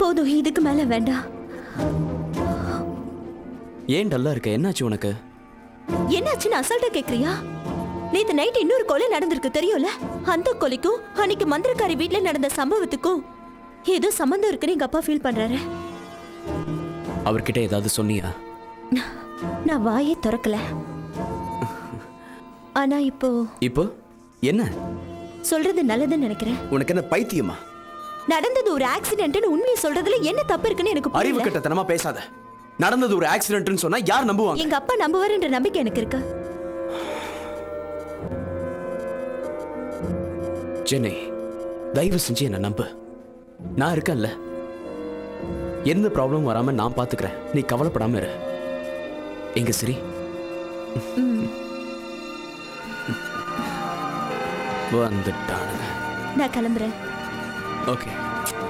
போதும், இதுக்கு மேல வேண்டாம். ஏன் டல்லா இருக்க? என்னாச்சு உனக்கு? என்னாச்சுன்னு அசால்ட்டா கேக்குறியா? நேத்து நைட் இன்னொரு கொலை நடந்திருக்கு தெரியும்ல? அந்த கொலைக்கும் அன்னைக்கு மந்திரக்காரி வீட்ல நடந்த சம்பவத்துக்கும் ஏதோ சம்பந்தம் இருக்குன்னு எங்க அப்பா ஃபீல் பண்றாரு. அவர்கிட்ட ஏதாவது சொன்னியா? நான் வாயே திறக்கல. ஆனா இப்போ என்ன சொல்றது நல்லதுன்னு நினைக்கிறேன். உனக்கு என்ன பைத்தியமா? நடந்தது ஒரு ஆக்சிடென்ட்னு உண்மையை சொல்றதுல என்ன தப்பு இருக்குன்னு எனக்கு அறிவு புரியல. கட்டத்தனமா பேசாத. நடந்தது ஒரு ஆக்சிடென்ட்னு சொன்னா யார் நம்புவாங்க? எங்க அப்பா நம்புவாருன்ற நம்பிக்கை எனக்கு இருக்கு. ஜெனி, தயவு செஞ்சு என்ன நம்பு. நான் இருக்கேன்ல. எந்த ப்ராப்ளம் வராம நான் பாத்துக்கிறேன், நீ கவலைப்படாம இரு. எங்க சரி வந்துட்டானுங்க. நான் கிளம்புறேன். ஓகே,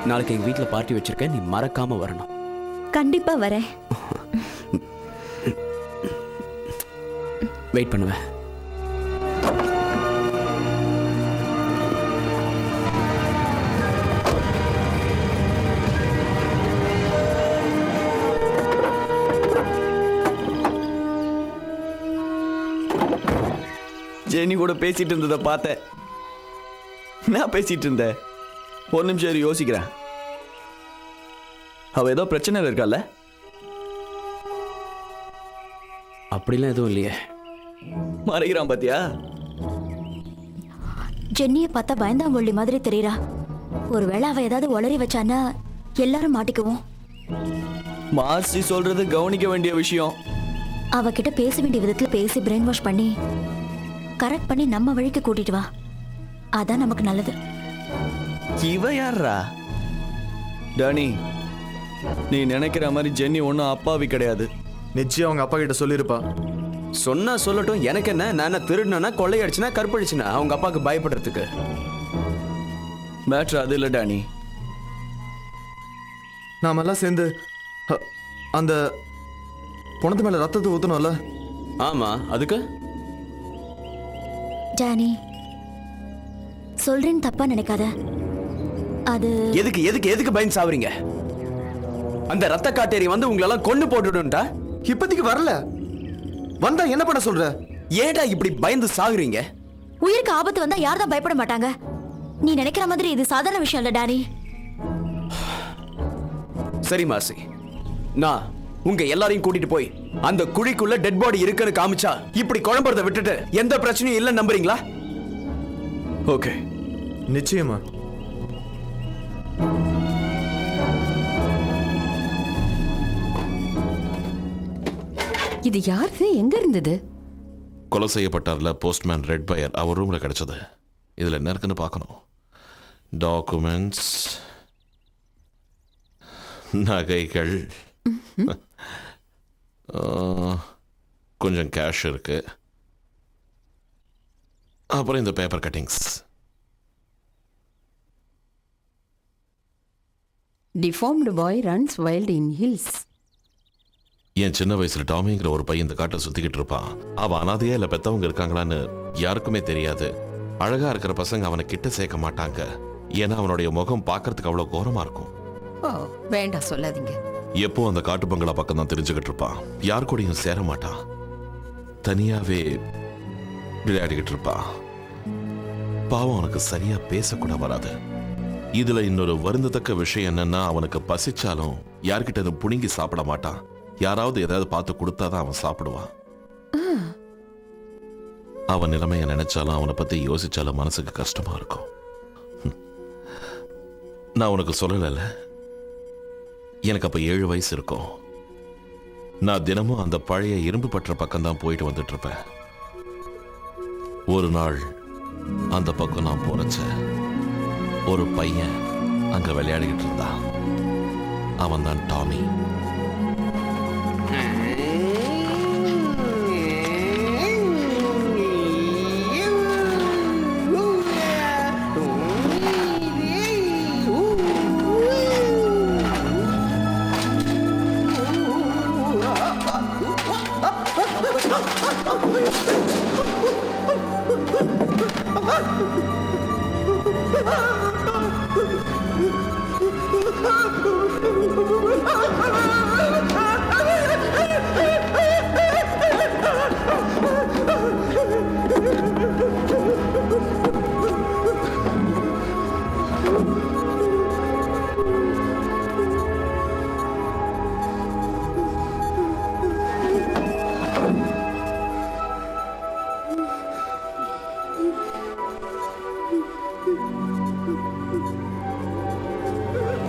நாளைக்கு எங்க வீட்ல பார்ட்டி வச்சிருக்கேன், நீ மறக்காம வரணும். கண்டிப்பா வரேன். வெயிட் பண்ணுவேன். ஜெனி கூட பேசிட்டு இருந்ததை பார்த்தேன். நான் பேசிட்டு இருந்தேன். ஒரு நிமிஷம் யோசிக்கிறேன். அவ ஏதோ பிரச்சனை இருக்கால? அப்படிலாம் எதுவும் இல்லையே. மறைக்கிறான் பாத்தியா? ஜென்னியை பார்த்தா பயந்தாங்கொள்ளி மாதிரி தெரியறா. ஒருவேளை அவ ஏதாவது உளறி வச்சானா எல்லாரும் மாட்டிக்குவோம். மாசி சொல்றது கவனிக்க வேண்டிய விஷயம். அவகிட்ட பேச வேண்டிய விதத்துல பேசி பிரெயின் வாஷ் பண்ணி கரெக்ட் பண்ணி நம்ம வழிக்கு கூட்டிட்டு வா. அதான் நமக்கு நல்லது. இவ யாரா? டானி, நீ நினைக்கிற மாதிரி ஜென்னி ஒன்றும் அப்பாவி கிடையாது. நிச்சயம் அவங்க அப்பா கிட்ட சொல்லியிருப்பா. சொன்னா சொல்லட்டும், எனக்கு என்ன? நான் திருடுனா, கொள்ளையடிச்சுனா, கற்பழிச்சுனா அவங்க அப்பாவுக்கு பயப்படுறதுக்கு. மேட்ரு அது இல்லை டானி. நாமெல்லாம் சேர்ந்து அந்த பொணத்து மேல ரத்தத்தை ஊத்தணும்ல? ஆமா, அதுக்கு டானி சொல்றேன்னு தப்பா நினைக்காத. அது எதுக்கு எதுக்கு எதுக்கு பயந்து சாவறீங்க? அந்த ரத்த காட்டேரி வந்து உங்களெல்லாம் கொண்டு போட்டுடும்டா. இப்போதைக்கு வரல, வந்தா என்ன பண்ண சொல்ற? ஏடா இப்படி பயந்து சாகுறீங்க? உயிருக்கு ஆபத்து வந்தா யார் தான் பயப்பட மாட்டாங்க? நீ நினைக்கிற மாதிரி இது சாதாரண விஷயம் இல்ல டானி. சரி மாசி, நான் உங்க எல்லாரையும் கூட்டிட்டு போய் அந்த குழிக்குள்ள டெட் பாடி இருக்குன்னு காமிச்சா இப்படி குழம்புறத விட்டுட்டு எந்த பிரச்சனையும் இல்ல நம்புறீங்களா? ஓகே, நிச்சயமா. இது யாரு? எங்க இருந்தது? கொலை செய்யப்பட்டார்ல போஸ்ட்மேன் ரெட் பயர், அவர் ரூம்ல கிடைச்சது. இதுல என்ன இருக்குன்னு பார்க்கணும். டாக்குமெண்ட்ஸ், நகைகள், கொஞ்சம் கேஷ் இருக்கு, அப்புறம் இந்த பேப்பர் கட்டிங்ஸ். டிஃபார்ம்டு பாய் ரன்ஸ் வைல்ட் இன் ஹில்ஸ். என் சின்ன வயசுல டாமிங்கிற ஒரு பையன் இந்த காட்டை சுத்திக்கிட்டு இருப்பான். அவன் அனாதையா இல்ல பெத்தவங்க இருக்காங்களான்னு யாருக்குமே தெரியாது. அழகா இருக்கிற பசங்க அவனை கிட்ட சேர்க்க மாட்டாங்க, ஏன்னா அவனுடைய முகம் பார்க்கறதுக்கு அவ்வளவு கோரமா இருக்கும். ஓ, வேண்டாம் சொல்லாதீங்க. எப்போ அந்த காட்டு பங்களா பக்கம் தான் தெரிஞ்சுக்கிட்டு இருப்பான். யார் கூடயும் சேர மாட்டான், தனியாவே விளையாடிக்கிட்டு இருப்பான். பாவம், அவனுக்கு சரியா பேசக்கூட வராது. இதுல இன்னொரு வருந்தத்தக்க விஷயம் என்னன்னா, அவனுக்கு பசிச்சாலும் யார்கிட்ட அதை புடுங்கி சாப்பிட மாட்டான். யாராவது ஏதாவது பார்த்து கொடுத்தாதான் அவன் சாப்பிடுவான். அவன் நிலைமைய நினைச்சாலும் அவனை பத்தி யோசிச்சாலும் மனசுக்கு கஷ்டமா இருக்கும். நான் உனக்கு சொல்லல, எனக்கு அப்ப 7 வயசு இருக்கும். நான் தினமும் அந்த பழைய இரும்பு பற்ற பக்கம் தான் போயிட்டு வந்துட்டு இருப்பேன். ஒரு நாள் அந்த பக்கம் நான் போறச்ச ஒரு பையன் அங்க விளையாடிக்கிட்டு இருந்தான். அவன் தான் டாமி.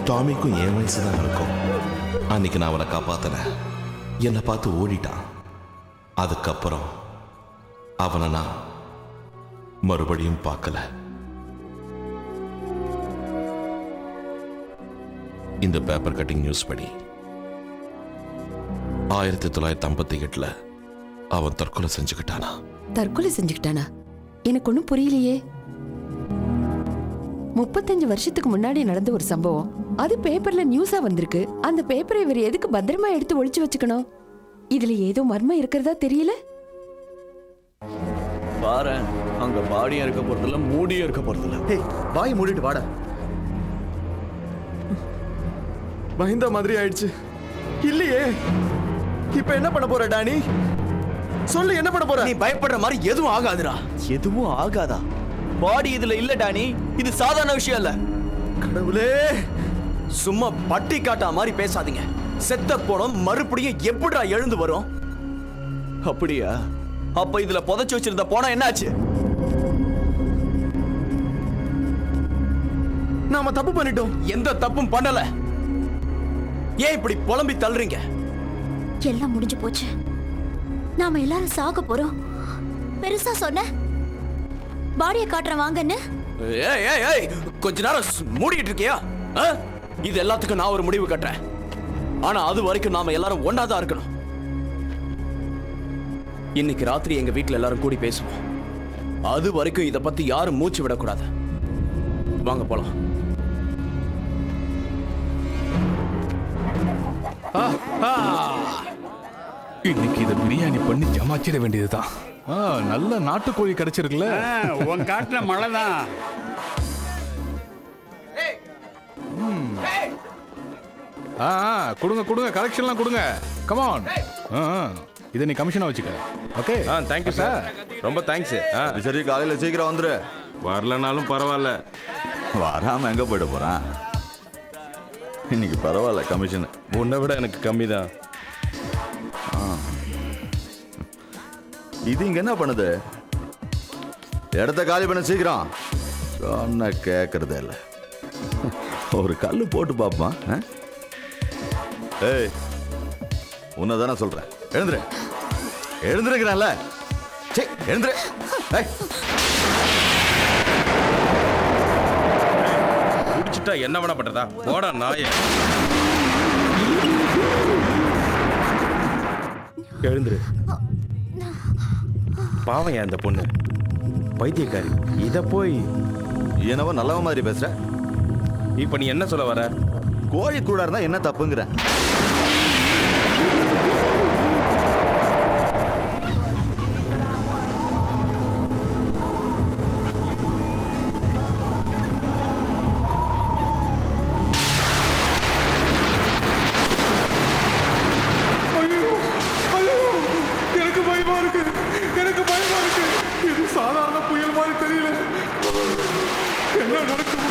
டாமிக்கும் என் வயசுதான் இருக்கும். அன்னைக்கு நான் அவனை காப்பாத்தினேன். என்னை பார்த்து ஓடிட்டான். அதுக்கப்புறம் அவனை நான் மறுபடியும் பார்க்கல. இந்த பேப்பர் கட்டிங் நியூஸ் படி 1958 அவன் தற்கொலை செஞ்சுக்கிட்டானா? தற்கொலை செஞ்சுக்கிட்டானா? எனக்கு ஒன்றும் புரியலையே. 35 வருஷத்துக்கு முன்னாடி நடந்த ஒரு சம்பவம், அது பேப்பர்ல நியூஸா வந்திருக்கு. அந்த பேப்பரை இவர் எதுக்கு பத்திரமா எடுத்து ஒளிச்சு வச்சுக்கணும்? இதுல ஏதோ மர்மம் இருக்கிறதா தெரியல. பாரு, அங்க பாடியா இருக்க போறதில்ல, மூடியா இருக்க போறதில்ல. ஏய், வாய் மூடிட்டு வாடா. பயந்த மாதிரி ஆயிடுச்சு. இல்லையே, இப்ப என்ன பண்ண போற டானி? சொல்லு, என்ன பண்ண போற? நீ பயப்படுற மாதிரி எதுவும் ஆகாதுடா. எதுவும் ஆகாதா? பாடி இதுல இல்ல டானி, இது சாதாரண விஷயம் இல்ல. கடவுளே, சும்மா பட்டி காட்டா மாதிரி பேசாதீங்க. செத்த போனோம் மறுபடியும் எப்படிடா எழுந்து வரும்? அப்படியா? அப்ப இதுல புதைச்சு வச்சிருந்த போனா என்னாச்சு? நாம தப்பு பண்ணிட்டோம். எந்த தப்பும் பண்ணல. ஏன் இப்படி புலம்பி தள்ளுறீங்க? எல்லாம் முடிஞ்சு போச்சு. நாம எல்லாரும் சாக போறோம். பெருசா சொன்ன பாடியை காட்டுற வாங்கன்னு. ஏய் ஏய் ஏய், கொஞ்ச நேரம் மூடிட்டு இருக்கியா? இது எல்லாத்துக்கும் நான் ஒரு முடிவு கட்டுறேன். ஆனா அது வரைக்கும் நாம எல்லாரும் ஒண்ணாதான் இருக்கணும். இன்னைக்கு ராத்திரி எங்க வீட்டுல எல்லாரும் கூடி பேசுவோம். அது வரைக்கும் இத பத்தி யாரும் மூச்சு விடக்கூடாது. வாங்க போலாம். இன்னைக்கு இதை பிரியாணி பண்ணி ஜமாச்சிட வேண்டியதுதான். நல்ல நாட்டுக்கோழி கிடைச்சிருக்குல்ல. உன் காட்டுல மழை தான். கொடுங்க கொடுங்க, கலெக்ஷன்லாம் கொடுங்க. கமான், இதை நீ கமிஷனா வச்சுக்க. ஓகே, தேங்க்யூ சார், ரொம்ப தேங்க்ஸ். சரி, காலையில சீக்கிரம் வந்துரு. வரலனாலும் பரவாயில்ல. வராம எங்க போயிட போறான்? இன்னைக்கு பரவாயில்ல, கமிஷன் உன்னை விட எனக்கு கம்மி தான். இது இங்க என்ன பண்ணுது? இடத்த காலி பண்ண சீக்கிரம். சொன்ன கேட்கறதே இல்லை. ஒரு கல்லு போட்டு பார்ப்பான். ஏய், உன்னை தானே சொல்றேன். எழுந்துரு, எழுந்துருக்கிறான்ல. சே, எழுந்துரு. குடிச்சிட்டா என்ன பண்ண பண்றதா? போடா நாயே. எழுந்துரு. பாவம் அந்த பொண்ணு, பைத்தியக்காரி. இத போய் என்னவோ நல்லவ மாதிரி பேசுற. இப்ப நீ என்ன சொல்ல வர? கோழி கூட இருந்தா என்ன தப்புங்கிற? எனக்கு பயமா இருக்கு, எனக்கு பயமா இருக்கு. இது சாதாரண புயல் மாதிரி தெரியல. என்ன நடக்கும்?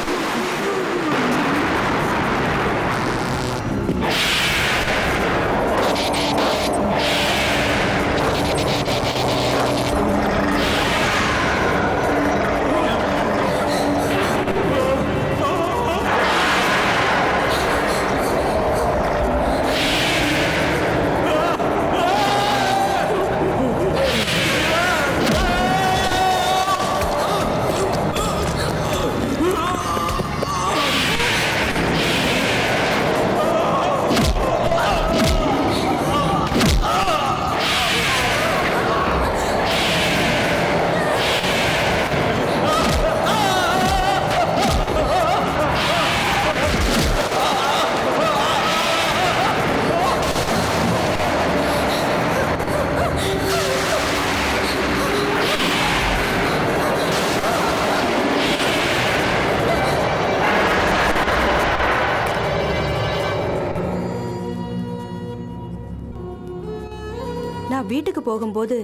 நான் வீட்டுக்கு போகும்போது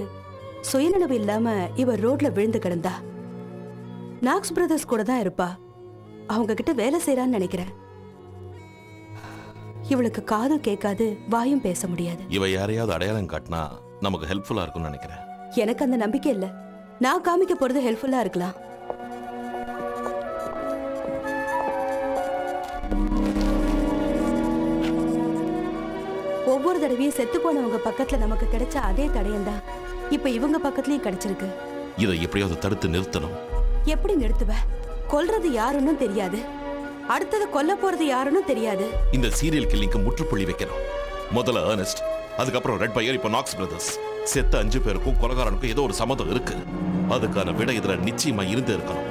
சுயநினைவு இல்லாம இவ ரோட்ல விழுந்து கிடந்தா. நாக்ஸ் பிரதர்ஸ் கூட தான் இருப்பா. அவங்க கிட்ட வேலை செய்யறான்னு நினைக்கிறேன். இவளுக்கு காதும் கேட்காது, வாயும் பேச முடியாது. இவ யாரையாவது அடையாளம் காட்டினா நமக்கு ஹெல்ப்ஃபுல்லா இருக்கும்னு நினைக்கிறேன். எனக்கு அந்த நம்பிக்கை இல்ல. நான் காமிக்க போறது ஹெல்ப்ஃபுல்லா இருக்கலாம். ஒவ்வொரு தடவையும் செத்து போனவங்க பக்கத்துல நமக்கு கிடைச்ச அதே தடயம் தான் இப்ப இவங்க பக்கத்துலயும் கிடைச்சிருக்கு. இதை எப்படியாவது தடுத்து நிறுத்தணும். எப்படி நிறுத்துவ? கொல்றது யாருன்னு தெரியாது. அடுத்தது கொல்ல போறது யாருன்னு தெரியாது. இந்த சீரியல் கில்லிங்க்கு முற்றுப்புள்ளி வைக்கணும். முதல்ல ஏர்னஸ்ட், அதுக்கப்புறம் ரெட் பயர், இப்போ நாக்ஸ் பிரதர்ஸ். செத்த 5 பேருக்கும் கொலகாரனுக்கும் ஏதோ ஒரு சம்மதம் இருக்கு. அதுக்கான விட இதுல நிச்சயமா இருந்து இருக்கணும்.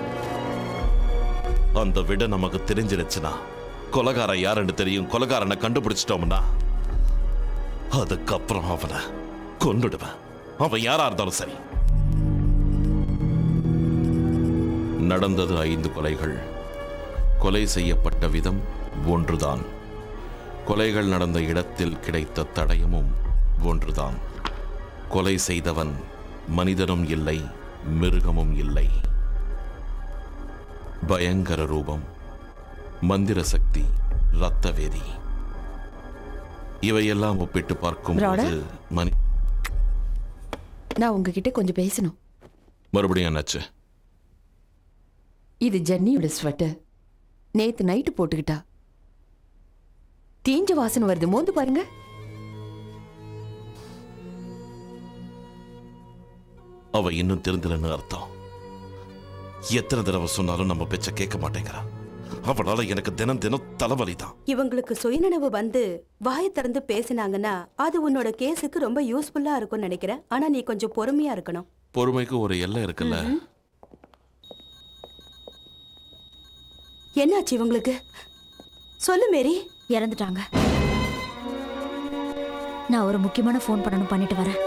அந்த விட நமக்கு தெரிஞ்சிருச்சுன்னா கொலகாரன் யாருன்னு தெரியும். கொலகாரனை கண்டுபிடிச்சிட்டோம்னா அதுக்கப்புறம் அவனை கொன்னுடுவேன். அவன் யாரா இருந்தாலும் சரி. நடந்தது 5 கொலைகள். கொலை செய்யப்பட்ட விதம் ஒன்றுதான். கொலைகள் நடந்த இடத்தில் கிடைத்த தடயமும் ஒன்றுதான். கொலை செய்தவன் மனிதனும் இல்லை, மிருகமும் இல்லை. பயங்கர ரூபம், மந்திர சக்தி, ரத்த வேதி, இவையெல்லாம் ஒப்பிட்டு பார்க்கும் போது நான் உங்ககிட்ட கொஞ்சம் பேசணும். மறுபடியும் என்னாச்சு? இது ஜென்னியோட ஸ்வெட்டர். நேத்து நைட்டு போட்டுக்கிட்டா. தீஞ்ச வாசனை வருது, மோந்து பாருங்க. அவ இன்னும் திருந்தலன்னு அர்த்தம். எத்தனை தடவை சொன்னாலும் நம்ம பேச்ச கேட்க மாட்டேங்கிறா. அவளால எனக்கு தினம் தினம் தலைவலிதான். இவங்களுக்கு சுயநினைவு வந்து வாயை திறந்து பேசினாங்கன்னா அது உன்னோட கேஸுக்கு ரொம்ப யூஸ்ஃபுல்லா இருக்கும்னு நினைக்கிறேன். ஆனா நீ கொஞ்சம் பொறுமையா இருக்கணும். பொறுமைக்கு ஒரு எல்லை இருக்குல்ல. என்னாச்சு இவங்களுக்கு? சொல்லு மேரி. இறந்துட்டாங்க. நான் ஒரு முக்கியமான ஃபோன் பண்ணணும், பண்ணிட்டு வரேன்.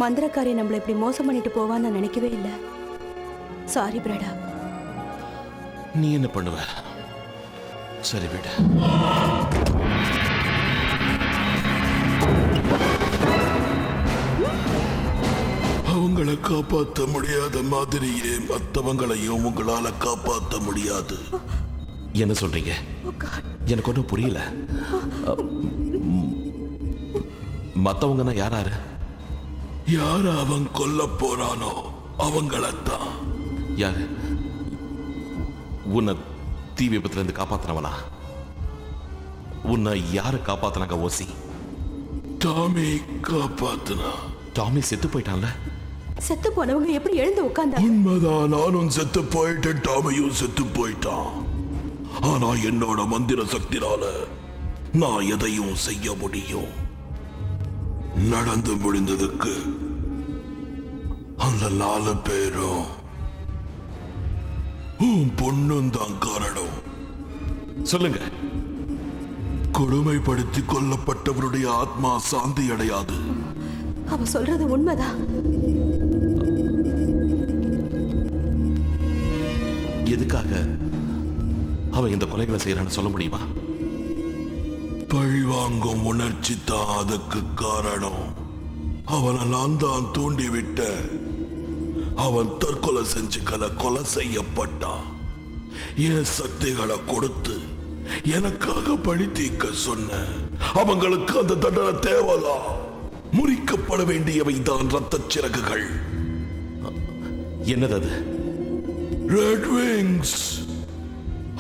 மந்திரக்காரி நம்மள இப்படி மோசம் பண்ணிட்டு போவான்னு நான் நினைக்கவே இல்லை. சாரி பிரடா. நீ என்ன பண்ணுவ? சரி விட. அவங்களை காப்பாற்ற முடியாத மாதிரியே மற்றவங்களையும் உங்களால காப்பாற்ற முடியாது. என்ன சொல்றீங்க? எனக்கு ஒன்றும் புரியல. மற்றவங்கன்னா யாராரு? யார அவன் கொல்ல போறானோ அவங்களத்தான். யாரு? உன்னை தீ விபத்துல இருந்து காப்பாத்தினவனா? உன்னை யாரு காப்பாத்தினாங்க? ஓசி டாமி காப்பாத்தினா. டாமி செத்து போயிட்டான்ல? செத்து போனவங்க எப்படி எழுந்து உட்கார்ந்தாங்க? உண்மைதான், நானும் செத்து போயிட்டேன், டாமியும் செத்து போயிட்டான். ஆனா என்னோட மந்திர சக்தினால நான் எதையும் செய்ய முடியும். நடந்து முடிந்ததுக்கு அந்த 4 பேரும் பொண்ணும் தான் காரணம். சொல்லுங்க. கொடுமைப்படுத்தி கொல்லப்பட்டவருடைய ஆத்மா சாந்தி அடையாது. அவ சொல்றது உண்மைதான். எதுக்காக அவன் இந்த கொலைகளை செய்யறான்னு சொல்ல முடியுமா? பழிவாங்கும் உணர்ச்சி தான் அதுக்கு காரணம். அவனை நான் தான் தூண்டிவிட்ட. அவன் தற்கொலை செஞ்சுக்கல, கொலை செய்யப்பட்டான். என் சக்திகளை கொடுத்து எனக்காக பழி தீர்க்க சொன்ன. அவங்களுக்கு அந்த தண்டனை தேவைதான். முறிக்கப்பட வேண்டியவை தான் ரத்த சிறகுகள். என்னது அது? Red wings.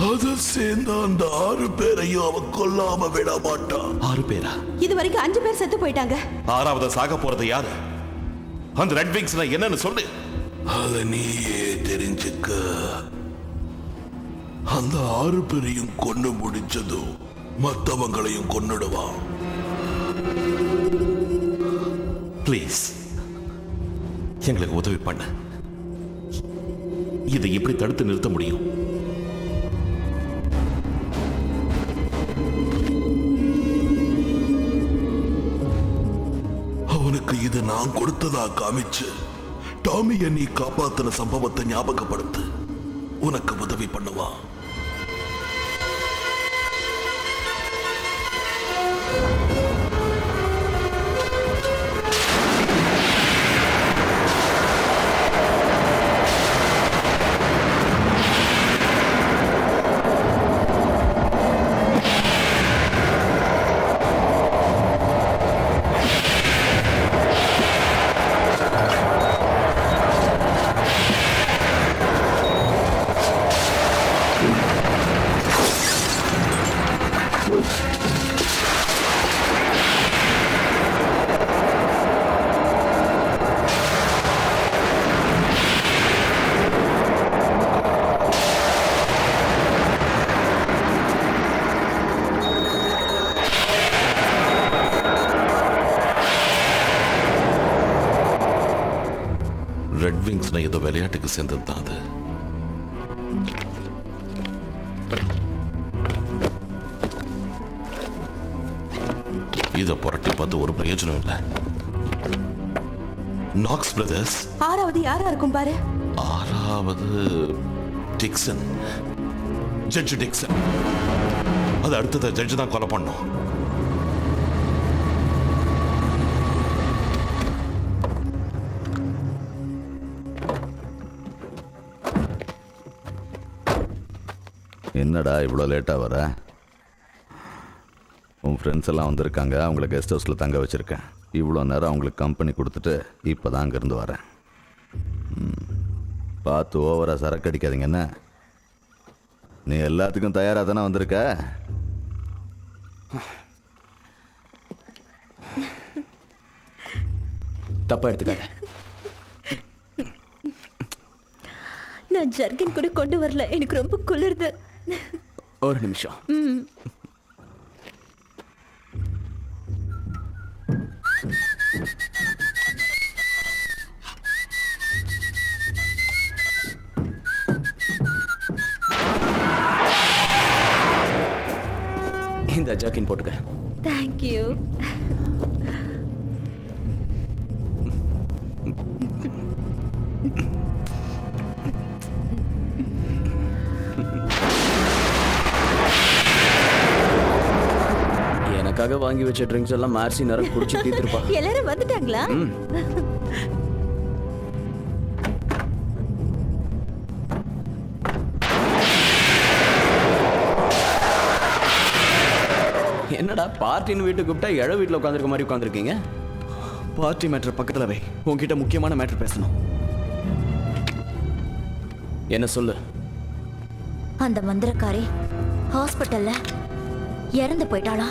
அத சேர்ந்த அந்த 6 பேரையும் அவன் கொல்லாம விட மாட்டான். 6 பேரா? இது வரைக்கும் 5 பேர் செத்து போயிட்டாங்க. 6வது சாக போறது யாரு? அந்த ரெட் விங்ஸ்னா என்னன்னு சொல்லு. அத நீயே தெரிஞ்சுக்க. அந்த 6 பேரையும் கொண்டு முடிச்சதும் மத்தவங்களையும் கொன்னுடுவான். பிளீஸ் எங்களுக்கு உதவி பண்ண. இதை எப்படி தடுத்து நிறுத்த முடியும்? அவனுக்கு இது நான் கொடுத்ததா காமிச்சு டாமியை நீ காப்பாத்தின சம்பவத்தை ஞாபகப்படுத்து. உனக்கு உதவி பண்ணுவான். ரெட் விங்ஸ்னா ஏதோ விளையாட்டுக்கு சேர்ந்தது தான் அது. இதை புரட்டி பார்த்து ஒரு பிரயோஜனம் இல்லை. Knocks brothers. 6வது யாரா இருக்கும் பாரு. 6வது டிக்சன், ஜட்ஜ் டிக்சன். அது அடுத்தது ஜட்ஜ் தான் கொலை பண்ணோம். என்னடா இவ்வளோ லேட்டாக வர? உன் ஃப்ரெண்ட்ஸ் எல்லாம் வந்திருக்காங்க, அவங்கள கெஸ்ட் ஹவுஸில் தங்க வச்சுருக்கேன். இவ்வளோ நேரம் அவங்களுக்கு கம்பெனி கொடுத்துட்டு இப்போ தான் அங்கேருந்து வரேன். பார்த்து ஓவராக சரக்கு அடிக்காதீங்க. என்ன நீ எல்லாத்துக்கும் தயாராக தானே வந்திருக்க? தப்பா எடுத்துக்காத. நான் ஜர்கின் கூட கொண்டு வரல, எனக்கு ரொம்ப குளிருது. ஒரு நிமிஷம். இந்த ஜர்கின் போட்டுக்க. தேங்க்யூ. எனக்காக வாங்கி வச்ச ட்ரிங்க்ஸ் எல்லாம் மார்சி நரக் குடிச்சு தீர்த்திருப்பா. எல்லாரும் வந்துட்டாங்களா? என்னடா பார்ட்டின்னு வீட்டுக்கு கூப்பிட்டா எழ வீட்டில் உட்காந்துருக்க மாதிரி உட்காந்துருக்கீங்க? பார்ட்டி மேட்டர் பக்கத்துல வை, உன்கிட்ட முக்கியமான மேட்டர் பேசணும். என்ன சொல்லு. அந்த மந்திரக்காரி ஹாஸ்பிட்டல்ல இறந்து போயிட்டாளா?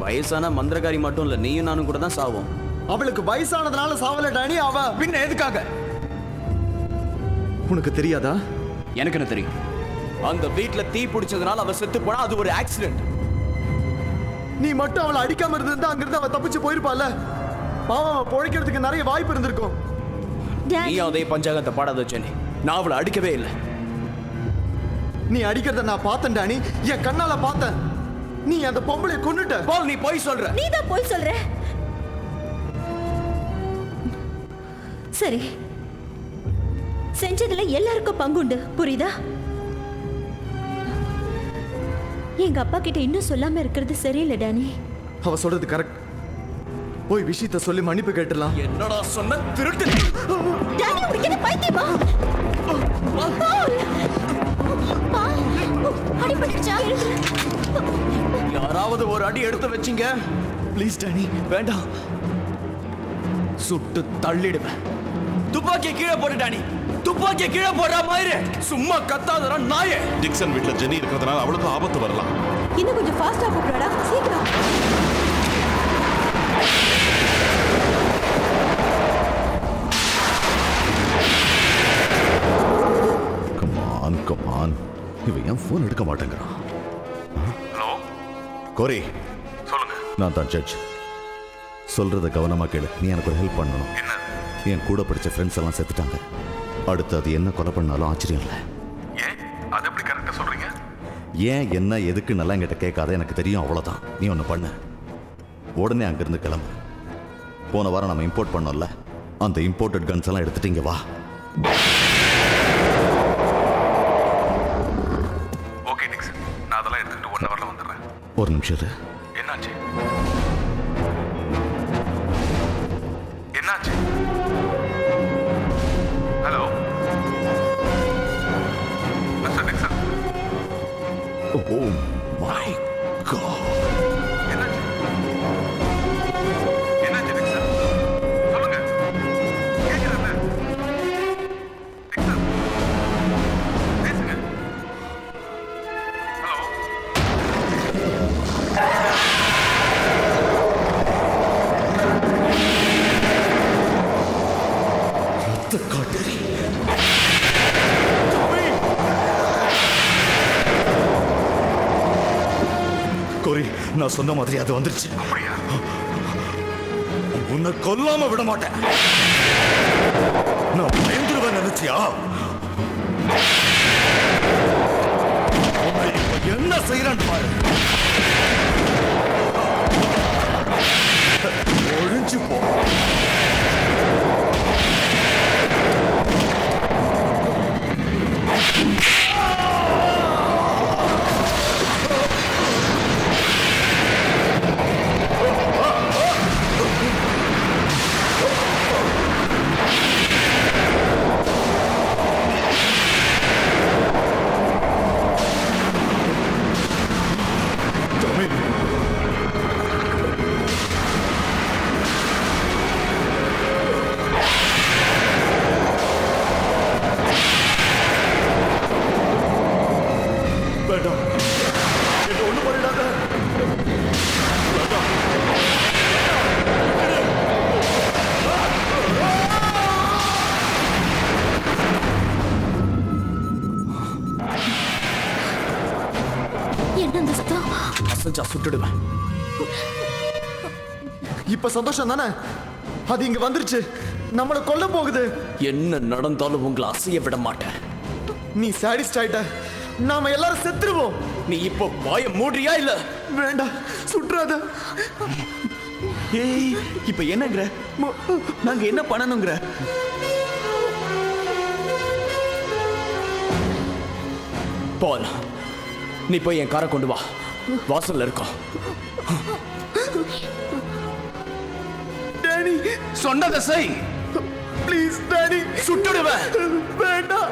வயசான மந்திரக்காரி மட்டும் இல்ல, நீயும் நானும் கூட தான் சாவோம். அவளுக்கு வயசானதுனால சாவல டானி. அவ பின்ன எதுக்காக? உனக்கு தெரியாதா? எனக்கு என்ன தெரியும்? அந்த வீட்ல தீ பிடிச்சதுனால அவ செத்து போனா அது ஒரு ஆக்சிடென்ட். நீ மட்டும் அவளை அடிக்காம இருந்திருந்தா அங்கிருந்து அவ தப்பிச்சு போயிருப்பால. பாவம், அவ பொழைக்கிறதுக்கு நிறைய வாய்ப்பு இருந்திருக்கும். நீ அதே பஞ்சாங்கத்தை பாடாத வச்சேனே. நான் அவளை அடிக்கவே இல்லை. நீ அடிக்கிறத நான் பார்த்தேன் டானி, என் கண்ணால பார்த்தேன். நீ அந்த பொம்பளை கொன்னுட்ட. பால், நீ போய் சொல்ற. நீ தான் போய் சொல்ற. சரி, செஞ்சதுல எல்லாருக்கும் பங்குண்டு, புரியுதா? எங்க அப்பா கிட்ட இன்னும் சொல்லாம இருக்கிறது சரியில்லை டானி. அவ சொல்றது கரெக்ட். போய் விஷயத்தை சொல்லி மன்னிப்பு கேட்டுலாம். என்னடா சொன்ன? திருட்டு டானி, உனக்கு என்ன பைத்தியமா? அடிபட்டுச்சா? யாராவது ஒரு அடி எடுத்து வச்சிங்க. ப்ளீஸ் டானி, வேண்டாம். சுட்டு தள்ளிடுவேன். துப்பாக்கியை கீழே போடு டானி. துப்பாக்கியை கீழே போடுற மாதிரி சும்மா கத்தாதடா நாயே. டிக்சன் வீட்ல ஜெனி இருக்கிறதுனால அவளுக்கு ஆபத்து வரலாம். இன்னும் கொஞ்சம் ஃபாஸ்டா கூப்பிடுடா, சீக்கிரம். கமான் கமான், இவன் ஏன் ஃபோன் எடுக்க மாட்டேங்கிறான்? ஹலோ கோரி, சொல்லுங்க. நான் தான் ஜட்ஜ். சொல்றத கவனமா கேளு. நீ எனக்கு ஒரு ஹெல்ப் பண்ணணும். என்ன? என் கூட படிச்ச ஃப்ரெண்ட்ஸ் எல்லாம் செத்துட்டாங்க. அடுத்து அது என்ன கொலை பண்ணாலும் ஆச்சரியம் இல்லை. ஏன் அது எப்படி கரெக்டா சொல்றீங்க? ஏன் என்ன எதுக்கு நல்லா என்கிட்ட கேட்காத, எனக்கு தெரியும், அவ்வளோதான். நீ ஒன்று பண்ணு, உடனே அங்கிருந்து கிளம்பு. போன வாரம் நம்ம இம்போர்ட் பண்ணோம்ல, அந்த இம்போர்ட்டட் கன்ஸ் எல்லாம் எடுத்துட்டு இங்க வா. ஓகே டிக்சன், நான் அதெல்லாம் எடுத்துக்கிட்டு 1 ஹவர்ல வந்துடுறேன். ஒரு நிமிஷம் இரு. என்னாச்சு? என்னாச்சு? Hello mister Dixon. Oh my god. என்னாச்சு? என்னாச்சு டிக்சன்? சொல்லுங்க. கேக்குறேன்ல. டிக்சன் பேசுங்க. ஹலோ. கோரி, நான் சொன்ன மாதிரி அது வந்துருச்சு. அப்படியா? உன்னை கொல்லாம விட மாட்டேன். நான் பயந்துருவேன் நினைச்சியா? உன்னை இப்ப என்ன செய்யறேன்னு பாரு. ஒழிஞ்சு போ. சுட்டுடுவேன். இப்ப சந்தோஷம் தானே? அது இங்க வந்துருச்சு, நம்மள கொல்ல போகுது. என்ன நடந்தாலும் உங்களை அசைய விட மாட்டேன். நீ சாடிஸ்ட் ஆயிட்ட, நாம எல்லாரும் செத்துருவோம். நீ இப்போ வாய மூடுறியா இல்ல? வேண்டாம், சுற்றாத. ஏய், இப்ப என்னங்கற? நாங்க என்ன பண்ணணுங்கற? பால், நீ போய் என் காரை கொண்டு வா. வாசல்ல இருக்கோம். டானி, சொன்னதை செய். Please Danny. சுட்டுடுவேன். வேண்டாம்.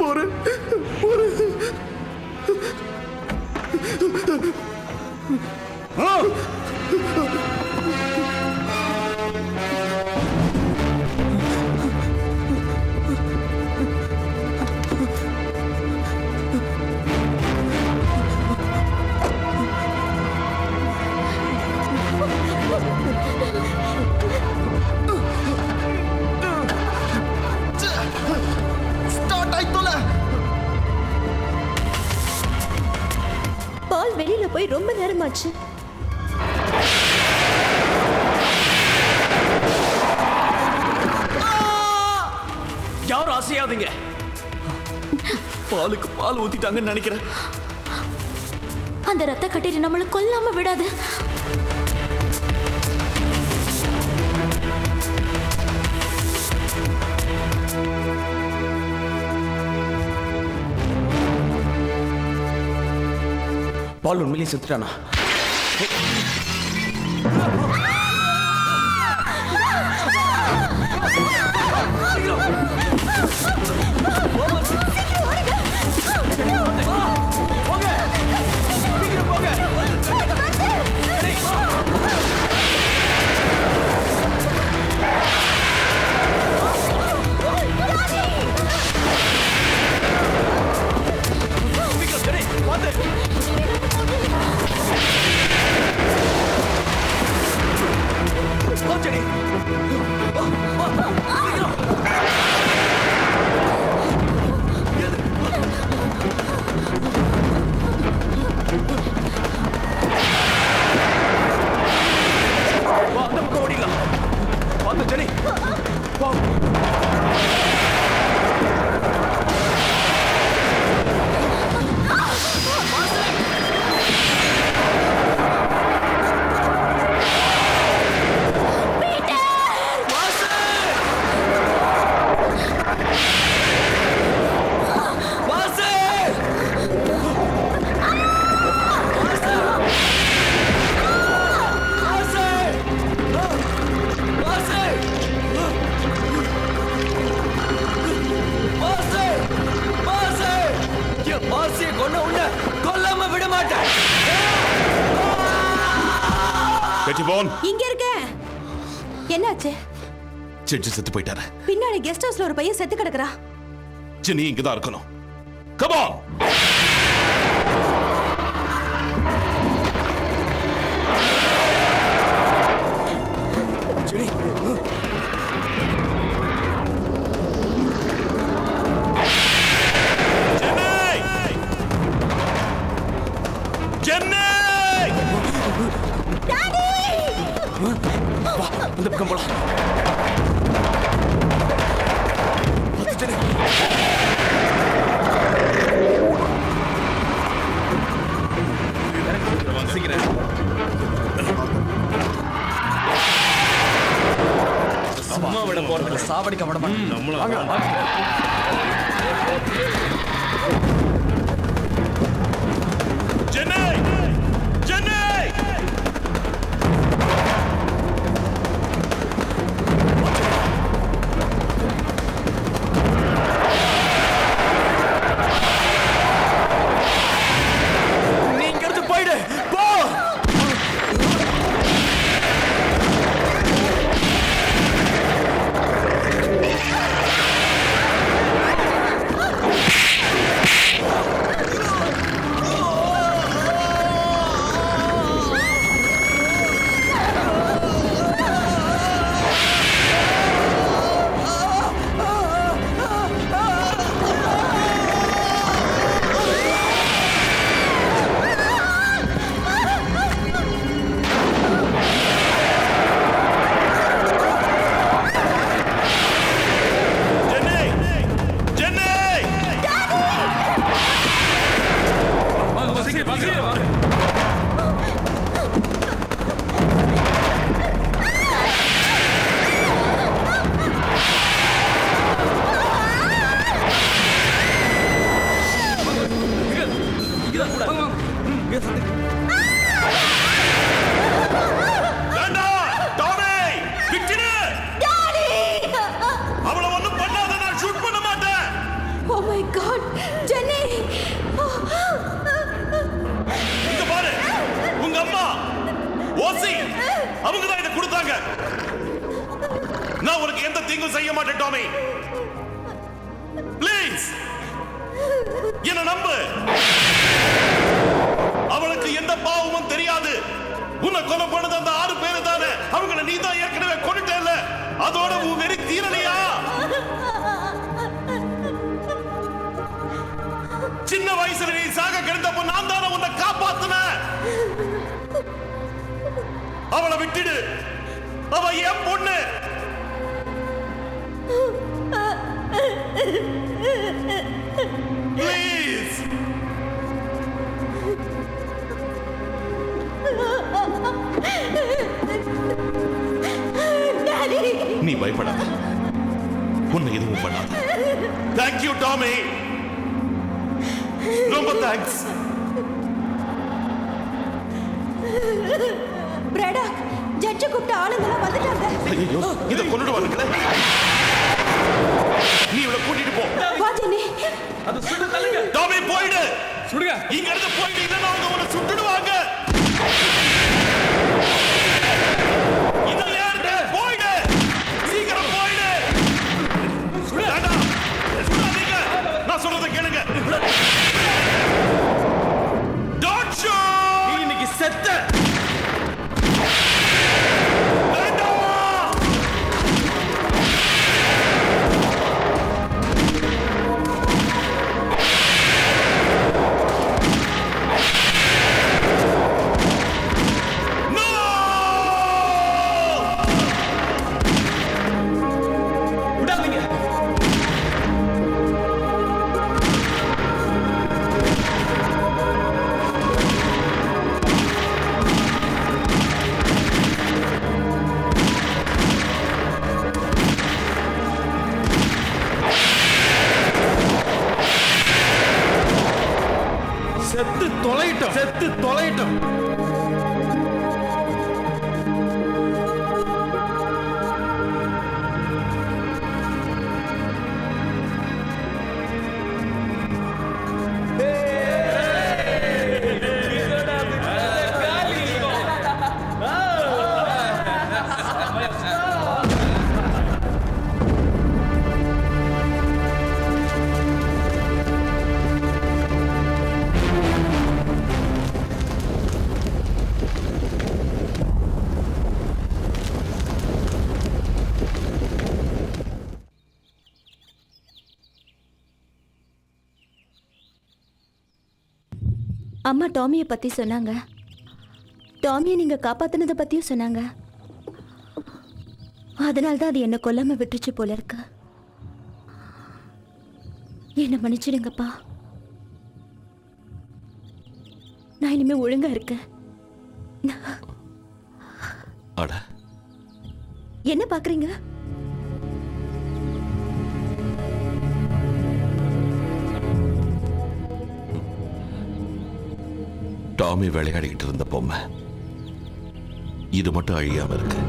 போறேன். பால் வெளியில போய் ரொம்ப நேரமாச்சு. யாரும் அசையாதீங்க. பாலுக்கு பால் ஊத்திட்டாங்கன்னு நினைக்கிறேன். அந்த ரத்த கட்டீரி நம்மள கொல்லாம விடாது. பால் உண்மையிலேயே செத்துட்டானா? இங்க இருக்க. என்னாச்சு? செட்டு செத்து போயிட்டாரு. பின்னாடி கெஸ்ட் ஹவுஸ்ல ஒரு பையன் செத்து கிடக்குறா. நீ இங்கதான் இருக்கணும். Come on. வா இந்த பக்கம் போலாம். சும்மா விட போறதுல சாவடிக்க விட மாட்டேன். சென்னை சென்னை நீ இங்க இருந்து போயிடு போ. நான் உனக்கு எந்த தீங்கும் செய்ய மாட்டேன் டாமி. ப்ளீஸ் என்ன நம்பு. அவளுக்கு எந்த பாவமும் தெரியாது. உன்னை கொலை பண்ணது அந்த 6 பேரு தானே. அவங்கள நீ தான் ஏற்கனவே கொன்னுட்டேல்ல. அதோட உன் வெறி தீரலையா? சின்ன வயசுல நீ சாக கிடந்தப்போ நான் தானே உன்னை காப்பாத்துனேன். அவளை விட்டுடு. அவ என் பொண்ணு. Please. நீ பயப்படாத. உன்னை எதுவும் பண்ணாத. Thank you Tommy. ரொம்ப தேங்க்ஸ். பிரடா ஜட்ஜ் கூப்பிட்ட ஆளுங்க வந்துட்டாங்க. ஐயோ இத கொன்னுடு வாங்களே. நீ இவளை கூட்டிட்டு போ. வா ஜெனி. அது சுடு தள்ளுங்க. டாமி போய்டு. சுடுங்க. இங்க இருந்து போய்டு. இல்லனா அவங்க உன்னை சுட்டுடுவாங்க. இத ஏறு. போய்டு. சீக்கிரம் போய்டு. சுடாடா. சுடாதீங்க. நான் சொல்றத கேளுங்க. Don't shoot. நீ இன்னைக்கு செத்த. செத்து தொலைட்டும். அம்மா டாமியை பத்தி சொன்னாங்க. டாமியை நீங்க காப்பாத்தினதை பத்தியும் சொன்னாங்க. அதனால்தான் அது என்ன கொல்லாம விட்டுருச்சு போல இருக்கு. என்ன மன்னிச்சிடுங்கப்பா. நான் இனிமே ஒழுங்கா இருக்கேன். அட, என்ன பாக்குறீங்க? டாமி விளையாடிக்கிட்டு இருந்த பொம்மை இது மட்டும் அழியாம இருக்கு.